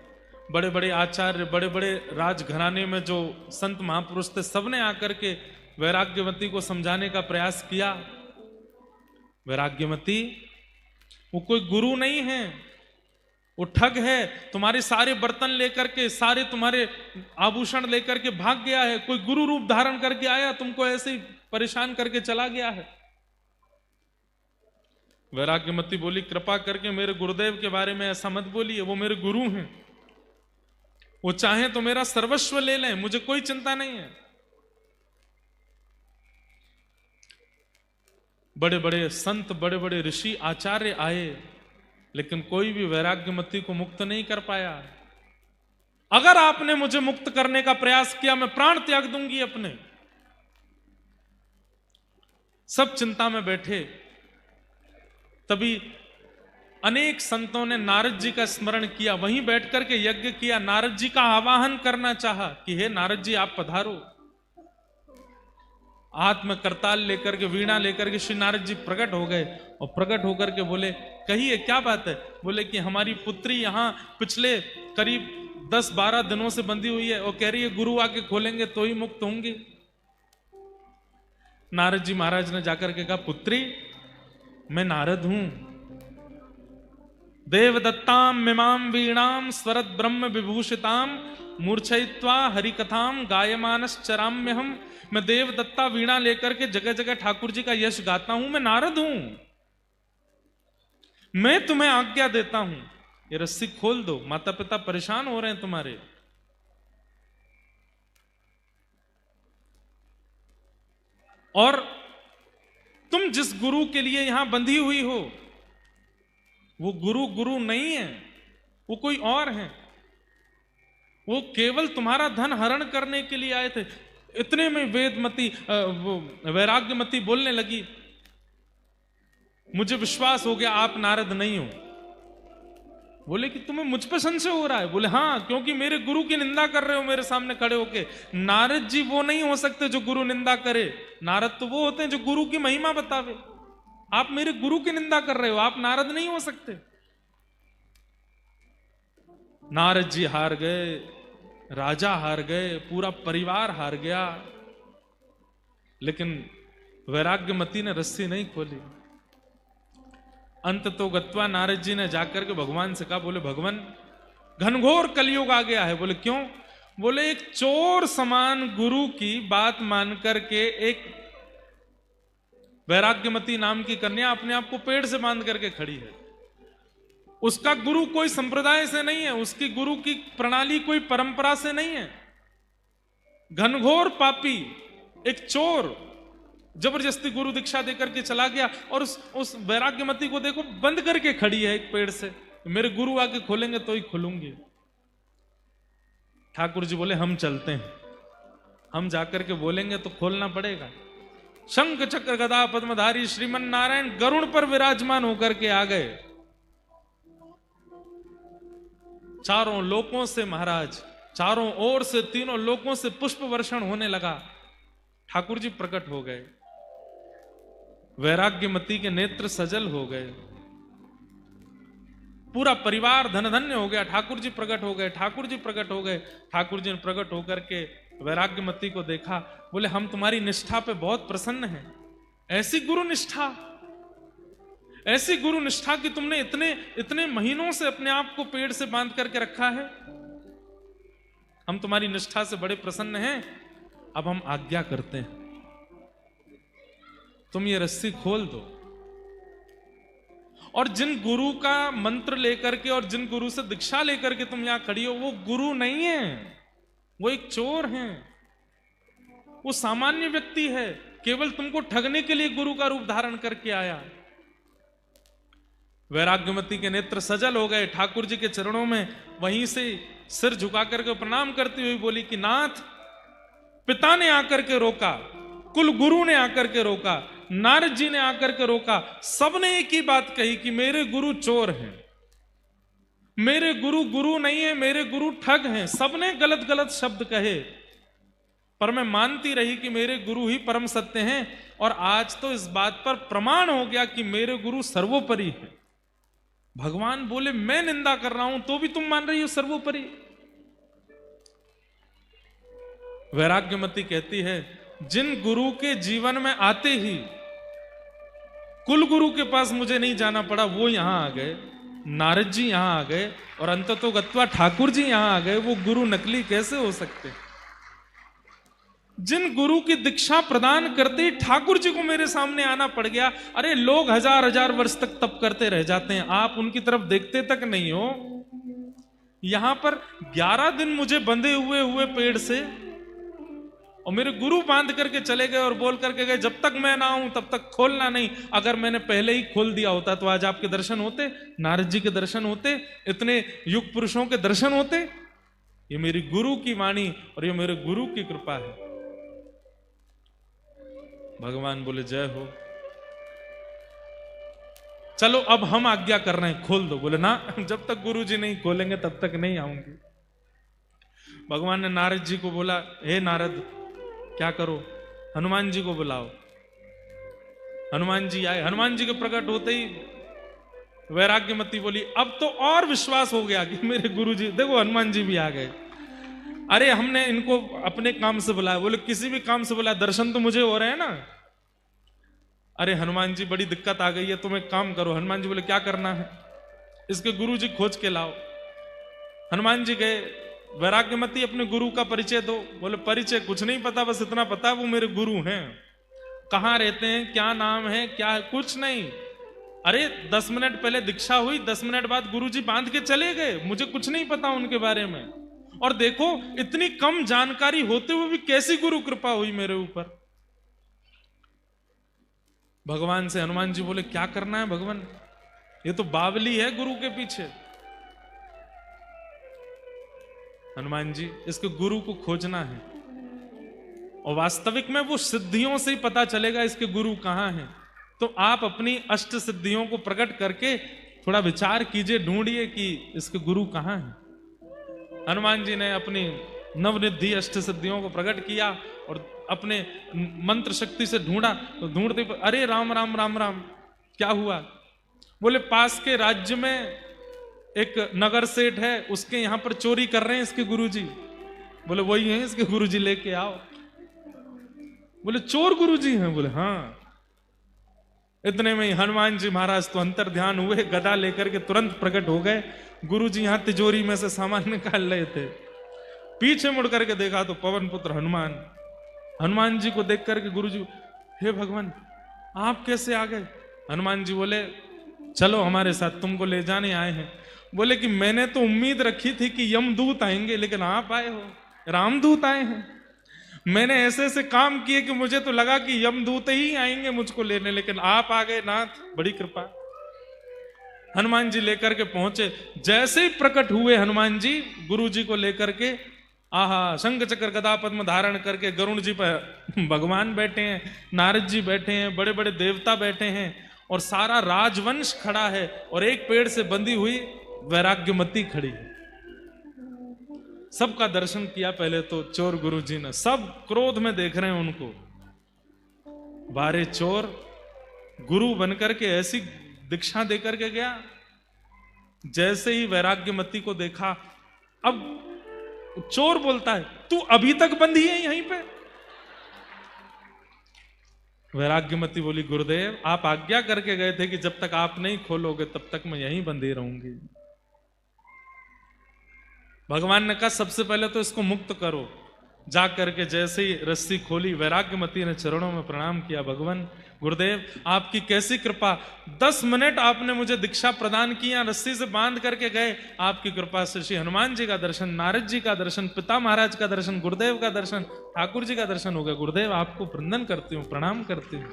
बड़े बड़े आचार्य, बड़े बड़े राजघराने में जो संत महापुरुष थे सबने आकर के वैराग्यवती को समझाने का प्रयास किया। वैराग्यवती वो कोई गुरु नहीं है, वो ठग है, तुम्हारे सारे बर्तन लेकर के, सारे तुम्हारे आभूषण लेकर के भाग गया है, कोई गुरु रूप धारण करके आया, तुमको ऐसे ही परेशान करके चला गया है। वैराग्यवती बोली कृपा करके मेरे गुरुदेव के बारे में ऐसा मत बोलिए, वो मेरे गुरु हैं, वो चाहे तो मेरा सर्वस्व ले लें, मुझे कोई चिंता नहीं है। बड़े बड़े संत, बड़े बड़े ऋषि आचार्य आए, लेकिन कोई भी वैराग्यवती को मुक्त नहीं कर पाया। अगर आपने मुझे मुक्त करने का प्रयास किया मैं प्राण त्याग दूंगी अपने। सब चिंता में बैठे। तभी अनेक संतों ने नारद जी का स्मरण किया, वहीं बैठ करके यज्ञ किया, नारद जी का आवाहन करना चाहा कि हे नारद जी आप पधारो। हाथ में करताल लेकर के, वीणा लेकर के श्री नारद जी प्रकट हो गए और प्रकट होकर के बोले कहिए क्या बात है। बोले कि हमारी पुत्री यहां पिछले करीब 10-12 दिनों से बंधी हुई है और कह रही है गुरु आके खोलेंगे तो ही मुक्त होंगी। नारद जी महाराज ने जाकर के कहा पुत्री मैं नारद हूं, देवदत्ताम मिमाम वीणाम स्वरत ब्रह्म विभूषिताम मूर्छयित्वा हरिकथाम गायमानश्चराम्य हम। मैं देवदत्ता वीणा लेकर के जगह जगह ठाकुर जी का यश गाता हूं, मैं नारद हूं, मैं तुम्हें आज्ञा देता हूं ये रस्सी खोल दो, माता पिता परेशान हो रहे हैं तुम्हारे। और तुम जिस गुरु के लिए यहां बंधी हुई हो, वो गुरु गुरु नहीं है, वो कोई और है। वो केवल तुम्हारा धन हरण करने के लिए आए थे। इतने में वेदमती वो वैराग्यमती बोलने लगी, मुझे विश्वास हो गया आप नारद नहीं हो। बोले कि तुम्हें मुझ पे संशय हो रहा है? बोले हाँ, क्योंकि मेरे गुरु की निंदा कर रहे हो मेरे सामने खड़े होके। नारद जी वो नहीं हो सकते जो गुरु निंदा करे। नारद तो वो होते हैं जो गुरु की महिमा बतावे। आप मेरे गुरु की निंदा कर रहे हो, आप नारद नहीं हो सकते। नारद जी हार गए, राजा हार गए, पूरा परिवार हार गया, लेकिन वैराग्यमती ने रस्सी नहीं खोली। अंत तो गत्वा नारद जी ने जाकर के भगवान से कहा, बोले भगवान घनघोर कलयुग आ गया है। बोले क्यों? बोले एक चोर समान गुरु की बात मान करके एक वैराग्यमती नाम की कन्या अपने आप को पेड़ से बांध करके खड़ी है। उसका गुरु कोई संप्रदाय से नहीं है, उसकी गुरु की प्रणाली कोई परंपरा से नहीं है। घनघोर पापी एक चोर जबरदस्ती गुरु दीक्षा देकर के चला गया, और उस वैराग्यमती को देखो बंद करके खड़ी है एक पेड़ से। मेरे गुरु आके खोलेंगे तो ही खोलूंगी। ठाकुर जी बोले हम चलते हैं, हम जाकर के बोलेंगे तो खोलना पड़ेगा। शंख चक्र गदा पद्मधारी श्रीमन नारायण गरुड़ पर विराजमान होकर के आ गए। चारों लोकों से महाराज, चारों ओर से, तीनों लोकों से पुष्प वर्षण होने लगा। ठाकुर जी प्रकट हो गए, वैराग्यमती के नेत्र सजल हो गए, पूरा परिवार धन धन्य हो गया। ठाकुर जी प्रकट हो गए, ठाकुर जी प्रकट हो गए। ठाकुर जी ने प्रकट होकर के वैराग्यमती को देखा, बोले हम तुम्हारी निष्ठा पे बहुत प्रसन्न हैं। ऐसी गुरु निष्ठा, ऐसी गुरु निष्ठा कि तुमने इतने इतने महीनों से अपने आप को पेड़ से बांध करके रखा है। हम तुम्हारी निष्ठा से बड़े प्रसन्न हैं। अब हम आज्ञा करते हैं, तुम ये रस्सी खोल दो। और जिन गुरु का मंत्र लेकर के और जिन गुरु से दीक्षा लेकर के तुम यहां खड़ी हो, वो गुरु नहीं है, वो एक चोर है, वो सामान्य व्यक्ति है, केवल तुमको ठगने के लिए गुरु का रूप धारण करके आया। वैराग्यमती के नेत्र सजल हो गए, ठाकुर जी के चरणों में वहीं से सिर झुका करके प्रणाम करती हुई बोली कि नाथ, पिता ने आकर के रोका, कुल गुरु ने आकर के रोका, नारद जी ने आकर के रोका, सबने एक ही बात कही कि मेरे गुरु चोर हैं, मेरे गुरु गुरु नहीं है, मेरे गुरु ठग हैं। सबने गलत गलत शब्द कहे, पर मैं मानती रही कि मेरे गुरु ही परम सत्य हैं। और आज तो इस बात पर प्रमाण हो गया कि मेरे गुरु सर्वोपरि है। भगवान बोले मैं निंदा कर रहा हूं तो भी तुम मान रही हो सर्वोपरि। वैराग्यमती कहती है, जिन गुरु के जीवन में आते ही कुल गुरु के पास मुझे नहीं जाना पड़ा, वो यहां आ गए, नारद जी यहां आ गए, और अंततो गत्वा ठाकुर जी यहां आ गए। वो गुरु नकली कैसे हो सकते? जिन गुरु की दीक्षा प्रदान करते ही ठाकुर जी को मेरे सामने आना पड़ गया। अरे लोग हजार हजार वर्ष तक तप करते रह जाते हैं, आप उनकी तरफ देखते तक नहीं हो। यहां पर 11 दिन मुझे बंधे हुए पेड़ से, और मेरे गुरु बांध करके चले गए और बोल करके गए जब तक मैं ना आऊं तब तक खोलना नहीं। अगर मैंने पहले ही खोल दिया होता तो आज आपके दर्शन होते, नारद जी के दर्शन होते, इतने युग पुरुषों के दर्शन होते। ये मेरी गुरु की वाणी और ये मेरे गुरु की कृपा है। भगवान बोले जय हो, चलो अब हम आज्ञा कर रहे हैं, खोल दो। बोले ना, जब तक गुरु जी नहीं खोलेंगे तब तक नहीं आऊंगी। भगवान ने नारद जी को बोला, हे नारद क्या करो, हनुमान जी को बुलाओ। हनुमान जी आए। हनुमान जी के प्रकट होते ही वैराग्यमती बोली, अब तो और विश्वास हो गया कि मेरे गुरु जी, देखो हनुमान जी भी आ गए। अरे हमने इनको अपने काम से बुलाया। बोले किसी भी काम से बुलाया, दर्शन तो मुझे हो रहे हैं ना। अरे हनुमान जी बड़ी दिक्कत आ गई है, तुम एक काम करो। हनुमान जी बोले क्या करना है? इसके गुरु जी खोज के लाओ। हनुमान जी गए, वैराग्यमती अपने गुरु का परिचय दो। बोले परिचय कुछ नहीं पता, बस इतना पता है वो मेरे गुरु हैं। कहां रहते हैं, क्या नाम है, क्या है, कुछ नहीं। अरे 10 मिनट पहले दीक्षा हुई, 10 मिनट बाद गुरुजी बांध के चले गए, मुझे कुछ नहीं पता उनके बारे में। और देखो इतनी कम जानकारी होते हुए भी कैसी गुरु कृपा हुई मेरे ऊपर। भगवान से हनुमान जी बोले क्या करना है भगवान, ये तो बावली है गुरु के पीछे। हनुमान जी इसके गुरु को खोजना है, और वास्तविक में वो सिद्धियों से ही पता चलेगा इसके गुरु कहां हैं। तो आप अपनी अष्ट सिद्धियों को प्रकट करके थोड़ा विचार कीजिए, ढूंढिए कि इसके गुरु कहां हैं। हनुमान जी ने अपनी नवनिधि अष्ट सिद्धियों को प्रकट किया और अपने मंत्र शक्ति से ढूंढा, तो ढूंढते अरे राम राम राम राम, क्या हुआ? बोले पास के राज्य में एक नगर सेठ है, उसके यहां पर चोरी कर रहे हैं इसके गुरुजी। बोले वही हैं इसके गुरुजी, लेके आओ। बोले चोर गुरुजी हैं? बोले हाँ। इतने में ही हनुमान जी महाराज तो अंतर ध्यान हुए, गदा लेकर के तुरंत प्रकट हो गए। गुरुजी यहां तिजोरी में से सामान निकाल रहे थे, पीछे मुड़ करके देखा तो पवन पुत्र हनुमान। हनुमान जी को देख करके गुरुजी, हे भगवान आप कैसे आ गए? हनुमान जी बोले चलो हमारे साथ, तुमको ले जाने आए हैं। बोले कि मैंने तो उम्मीद रखी थी कि यमदूत आएंगे, लेकिन आप आए हो, रामदूत आए हैं। मैंने ऐसे ऐसे काम किए कि मुझे तो लगा कि यमदूत ही आएंगे मुझको लेने, लेकिन आप आ गए नाथ, बड़ी कृपा। हनुमान जी लेकर के पहुंचे, जैसे ही प्रकट हुए हनुमान जी गुरु जी को लेकर के, आहा शंख चक्र गदा पद्म धारण करके गरुण जी पर भगवान बैठे हैं, नारद जी बैठे हैं, बड़े बड़े देवता बैठे हैं, और सारा राजवंश खड़ा है, और एक पेड़ से बंधी हुई वैराग्यमती खड़ी है। सबका दर्शन किया पहले तो चोर गुरु जी ने, सब क्रोध में देख रहे हैं उनको। बारे चोर, गुरु बनकर के ऐसी दीक्षा देकर के गया, जैसे ही वैराग्यमती को देखा, अब चोर बोलता है तू अभी तक बंधी है यहीं पे? वैराग्यमती बोली गुरुदेव आप आज्ञा करके गए थे कि जब तक आप नहीं खोलोगे तब तक मैं यहीं बंधी रहूंगी। भगवान ने कहा सबसे पहले तो इसको मुक्त करो। जा करके जैसे ही रस्सी खोली, वैराग्यमती ने चरणों में प्रणाम किया, भगवान गुरुदेव आपकी कैसी कृपा, 10 मिनट आपने मुझे दीक्षा प्रदान किया, रस्सी से बांध करके गए, आपकी कृपा से श्री हनुमान जी का दर्शन, नारद जी का दर्शन, पिता महाराज का दर्शन, गुरुदेव का दर्शन, ठाकुर जी का दर्शन हो गया। गुरुदेव आपको वंदन करती हूँ, प्रणाम करती हूँ।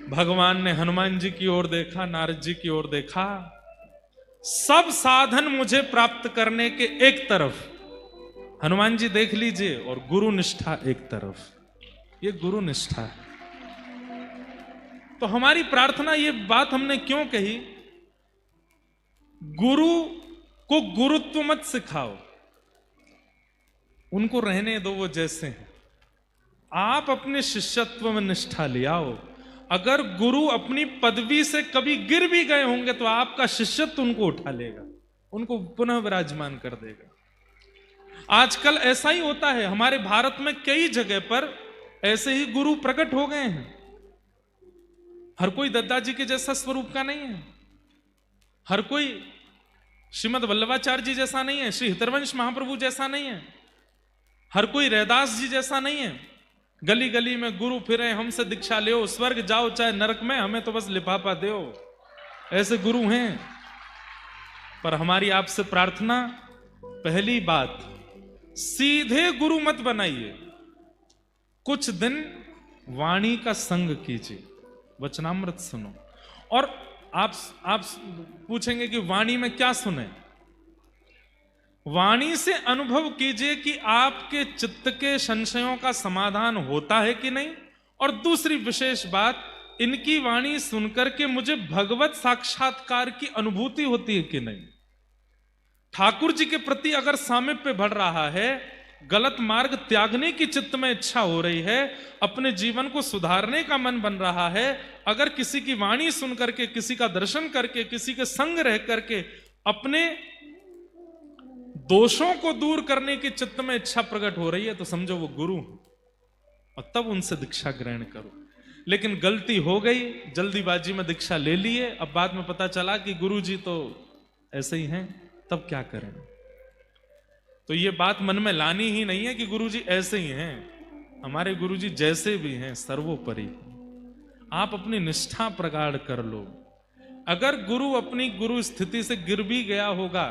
भगवान ने हनुमान जी की ओर देखा, नारद जी की ओर देखा, सब साधन मुझे प्राप्त करने के एक तरफ, हनुमान जी देख लीजिए, और गुरु निष्ठा एक तरफ, ये गुरु निष्ठा है। तो हमारी प्रार्थना, ये बात हमने क्यों कही, गुरु को गुरुत्व मत सिखाओ, उनको रहने दो वो जैसे हैं, आप अपने शिष्यत्व में निष्ठा ले आओ। अगर गुरु अपनी पदवी से कभी गिर भी गए होंगे तो आपका शिष्यत्व उनको उठा लेगा, उनको पुनः विराजमान कर देगा। आजकल ऐसा ही होता है, हमारे भारत में कई जगह पर ऐसे ही गुरु प्रकट हो गए हैं। हर कोई दद्दा जी के जैसा स्वरूप का नहीं है, हर कोई श्रीमद वल्लभाचार्य जी जैसा नहीं है, श्री हितरवंश महाप्रभु जैसा नहीं है, हर कोई रैदास जी जैसा नहीं है। गली गली में गुरु फिरे, हमसे दीक्षा ले, स्वर्ग जाओ चाहे नरक में, हमें तो बस लिफाफा दो, ऐसे गुरु हैं। पर हमारी आपसे प्रार्थना, पहली बात, सीधे गुरु मत बनाइए, कुछ दिन वाणी का संग कीजिए, वचनामृत सुनो। और आप पूछेंगे कि वाणी में क्या सुने, वाणी से अनुभव कीजिए कि आपके चित्त के संशयों का समाधान होता है कि नहीं। और दूसरी विशेष बात, इनकी वाणी सुनकर के मुझे भगवत साक्षात्कार की अनुभूति होती है कि नहीं। ठाकुर जी के प्रति अगर सामीप्य बढ़ रहा है, गलत मार्ग त्यागने की चित्त में इच्छा हो रही है, अपने जीवन को सुधारने का मन बन रहा है, अगर किसी की वाणी सुन करके, किसी का दर्शन करके, किसी के संग रह करके अपने दोषों को दूर करने की चित्त में इच्छा प्रकट हो रही है, तो समझो वो गुरु, और तब उनसे दीक्षा ग्रहण करो। लेकिन गलती हो गई, जल्दीबाजी में दीक्षा ले लिए, अब बाद में पता चला कि गुरु जी तो ऐसे ही हैं, तब क्या करें। तो ये बात मन में लानी ही नहीं है कि गुरु जी ऐसे ही हैं, हमारे गुरु जी जैसे भी हैं सर्वोपरि। आप अपनी निष्ठा प्रगाढ़ कर लो। अगर गुरु अपनी गुरु स्थिति से गिर भी गया होगा,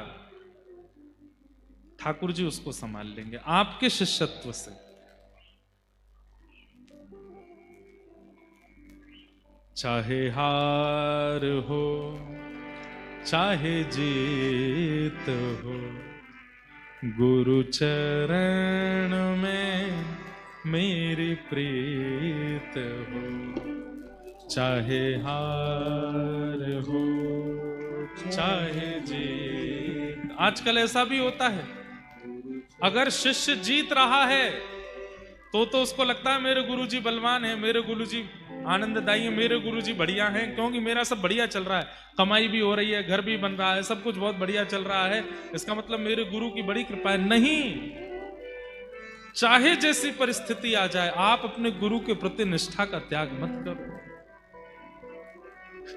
ठाकुर जी उसको संभाल लेंगे आपके शिष्यत्व से। चाहे हार हो चाहे जीत हो, गुरु चरण में मेरी प्रीत हो। चाहे हार हो चाहे जीत। आजकल ऐसा भी होता है, अगर शिष्य जीत रहा है तो उसको लगता है मेरे गुरुजी बलवान है, मेरे गुरुजी आनंददायी है, मेरे गुरुजी बढ़िया हैं, क्योंकि मेरा सब बढ़िया चल रहा है, कमाई भी हो रही है, घर भी बन रहा है, सब कुछ बहुत बढ़िया चल रहा है, इसका मतलब मेरे गुरु की बड़ी कृपा है। नहीं, चाहे जैसी परिस्थिति आ जाए, आप अपने गुरु के प्रति निष्ठा का त्याग मत करो।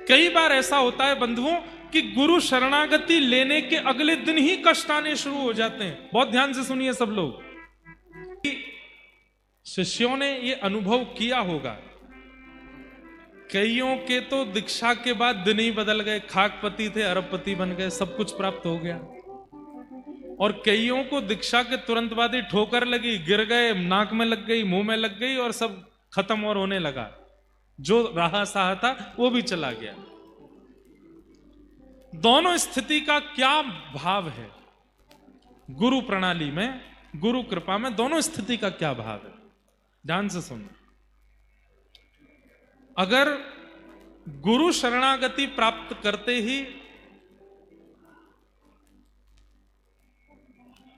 कई बार ऐसा होता है बंधुओं कि गुरु शरणागति लेने के अगले दिन ही कष्ट आने शुरू हो जाते हैं। बहुत ध्यान से सुनिए सब लोग, शिष्यों ने ये अनुभव किया होगा। कईयों के तो दीक्षा के बाद दिन ही बदल गए, खाकपति थे अरबपति बन गए, सब कुछ प्राप्त हो गया। और कईयों को दीक्षा के तुरंत बाद ही ठोकर लगी, गिर गए, नाक में लग गई, मुंह में लग गई और सब खत्म और होने लगा। जो रहा सहा था वो भी चला गया। दोनों स्थिति का क्या भाव है गुरु प्रणाली में, गुरु कृपा में, दोनों स्थिति का क्या भाव है, ध्यान से सुनो। अगर गुरु शरणागति प्राप्त करते ही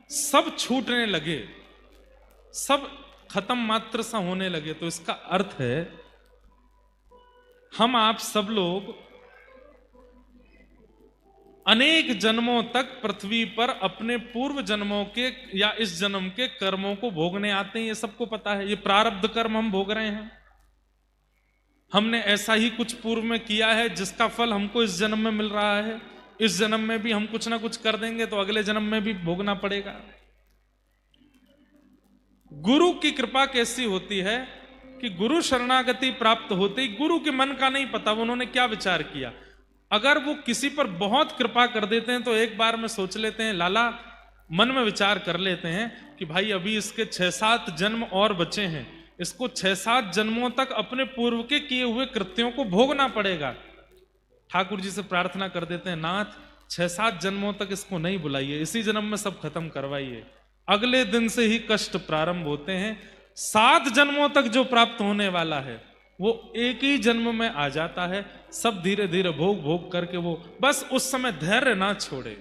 सब छूटने लगे, सब खत्म मात्र सा होने लगे, तो इसका अर्थ है हम आप सब लोग अनेक जन्मों तक पृथ्वी पर अपने पूर्व जन्मों के या इस जन्म के कर्मों को भोगने आते हैं। ये सबको पता है, ये प्रारब्ध कर्म हम भोग रहे हैं। हमने ऐसा ही कुछ पूर्व में किया है जिसका फल हमको इस जन्म में मिल रहा है। इस जन्म में भी हम कुछ ना कुछ कर देंगे तो अगले जन्म में भी भोगना पड़ेगा। गुरु की कृपा कैसी होती है कि गुरु शरणागति प्राप्त होते ही गुरु के मन का नहीं पता उन्होंने क्या विचार किया। अगर वो किसी पर बहुत कृपा कर देते हैं तो एक बार में सोच लेते हैं, लाला मन में विचार कर लेते हैं कि भाई अभी इसके 6-7 जन्म और बचे हैं, इसको 6-7 जन्मों तक अपने पूर्व के किए हुए कृत्यों को भोगना पड़ेगा। ठाकुर जी से प्रार्थना कर देते हैं, नाथ 6-7 जन्मों तक इसको नहीं बुलाइए, इसी जन्म में सब खत्म करवाइए। अगले दिन से ही कष्ट प्रारंभ होते हैं। 7 जन्मों तक जो प्राप्त होने वाला है वो एक ही जन्म में आ जाता है। सब धीरे धीरे भोग भोग करके वो बस उस समय धैर्य ना छोड़े,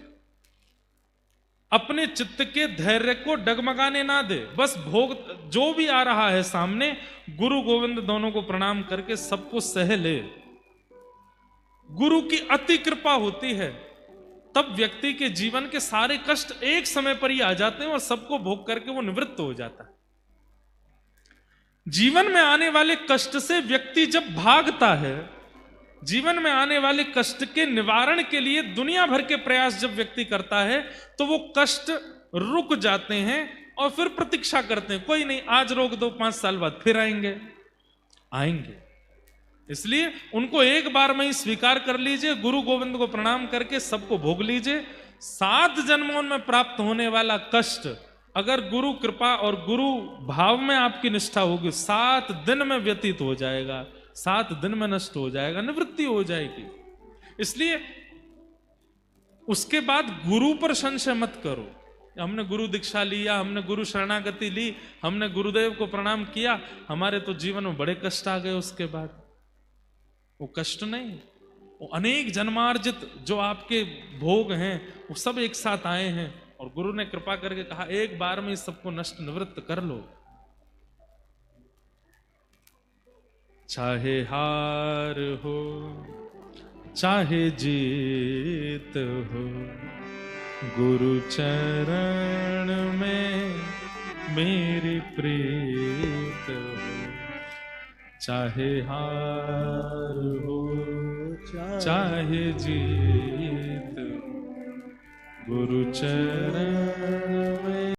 अपने चित्त के धैर्य को डगमगाने ना दे, बस भोग जो भी आ रहा है सामने, गुरु गोविंद दोनों को प्रणाम करके सबको सह ले। गुरु की अति कृपा होती है, तब व्यक्ति के जीवन के सारे कष्ट एक समय पर ही आ जाते हैं और सबको भोग करके वो निवृत्त हो जाता है। जीवन में आने वाले कष्ट से व्यक्ति जब भागता है, जीवन में आने वाले कष्ट के निवारण के लिए दुनिया भर के प्रयास जब व्यक्ति करता है तो वो कष्ट रुक जाते हैं और फिर प्रतीक्षा करते हैं, कोई नहीं आज रोक दो, 5 साल बाद फिर आएंगे। इसलिए उनको एक बार में ही स्वीकार कर लीजिए, गुरु गोविंद को प्रणाम करके सबको भोग लीजिए। 7 जन्मों में प्राप्त होने वाला कष्ट अगर गुरु कृपा और गुरु भाव में आपकी निष्ठा होगी, 7 दिन में व्यतीत हो जाएगा, 7 दिन में नष्ट हो जाएगा, निवृत्ति हो जाएगी। इसलिए उसके बाद गुरु पर संशय मत करो। हमने गुरु दीक्षा लिया, हमने गुरु शरणागति ली, हमने गुरुदेव को प्रणाम किया, हमारे तो जीवन में बड़े कष्ट आ गए। उसके बाद वो कष्ट नहीं, वो अनेक जन्मार्जित जो आपके भोग हैं वो सब एक साथ आए हैं और गुरु ने कृपा करके कहा एक बार में इस सबको नष्ट निवृत्त कर लो। चाहे हार हो चाहे जीत हो, गुरु चरण में मेरी प्रीत हो। चाहे हार हो चाहे जीत हो, गुरु चरण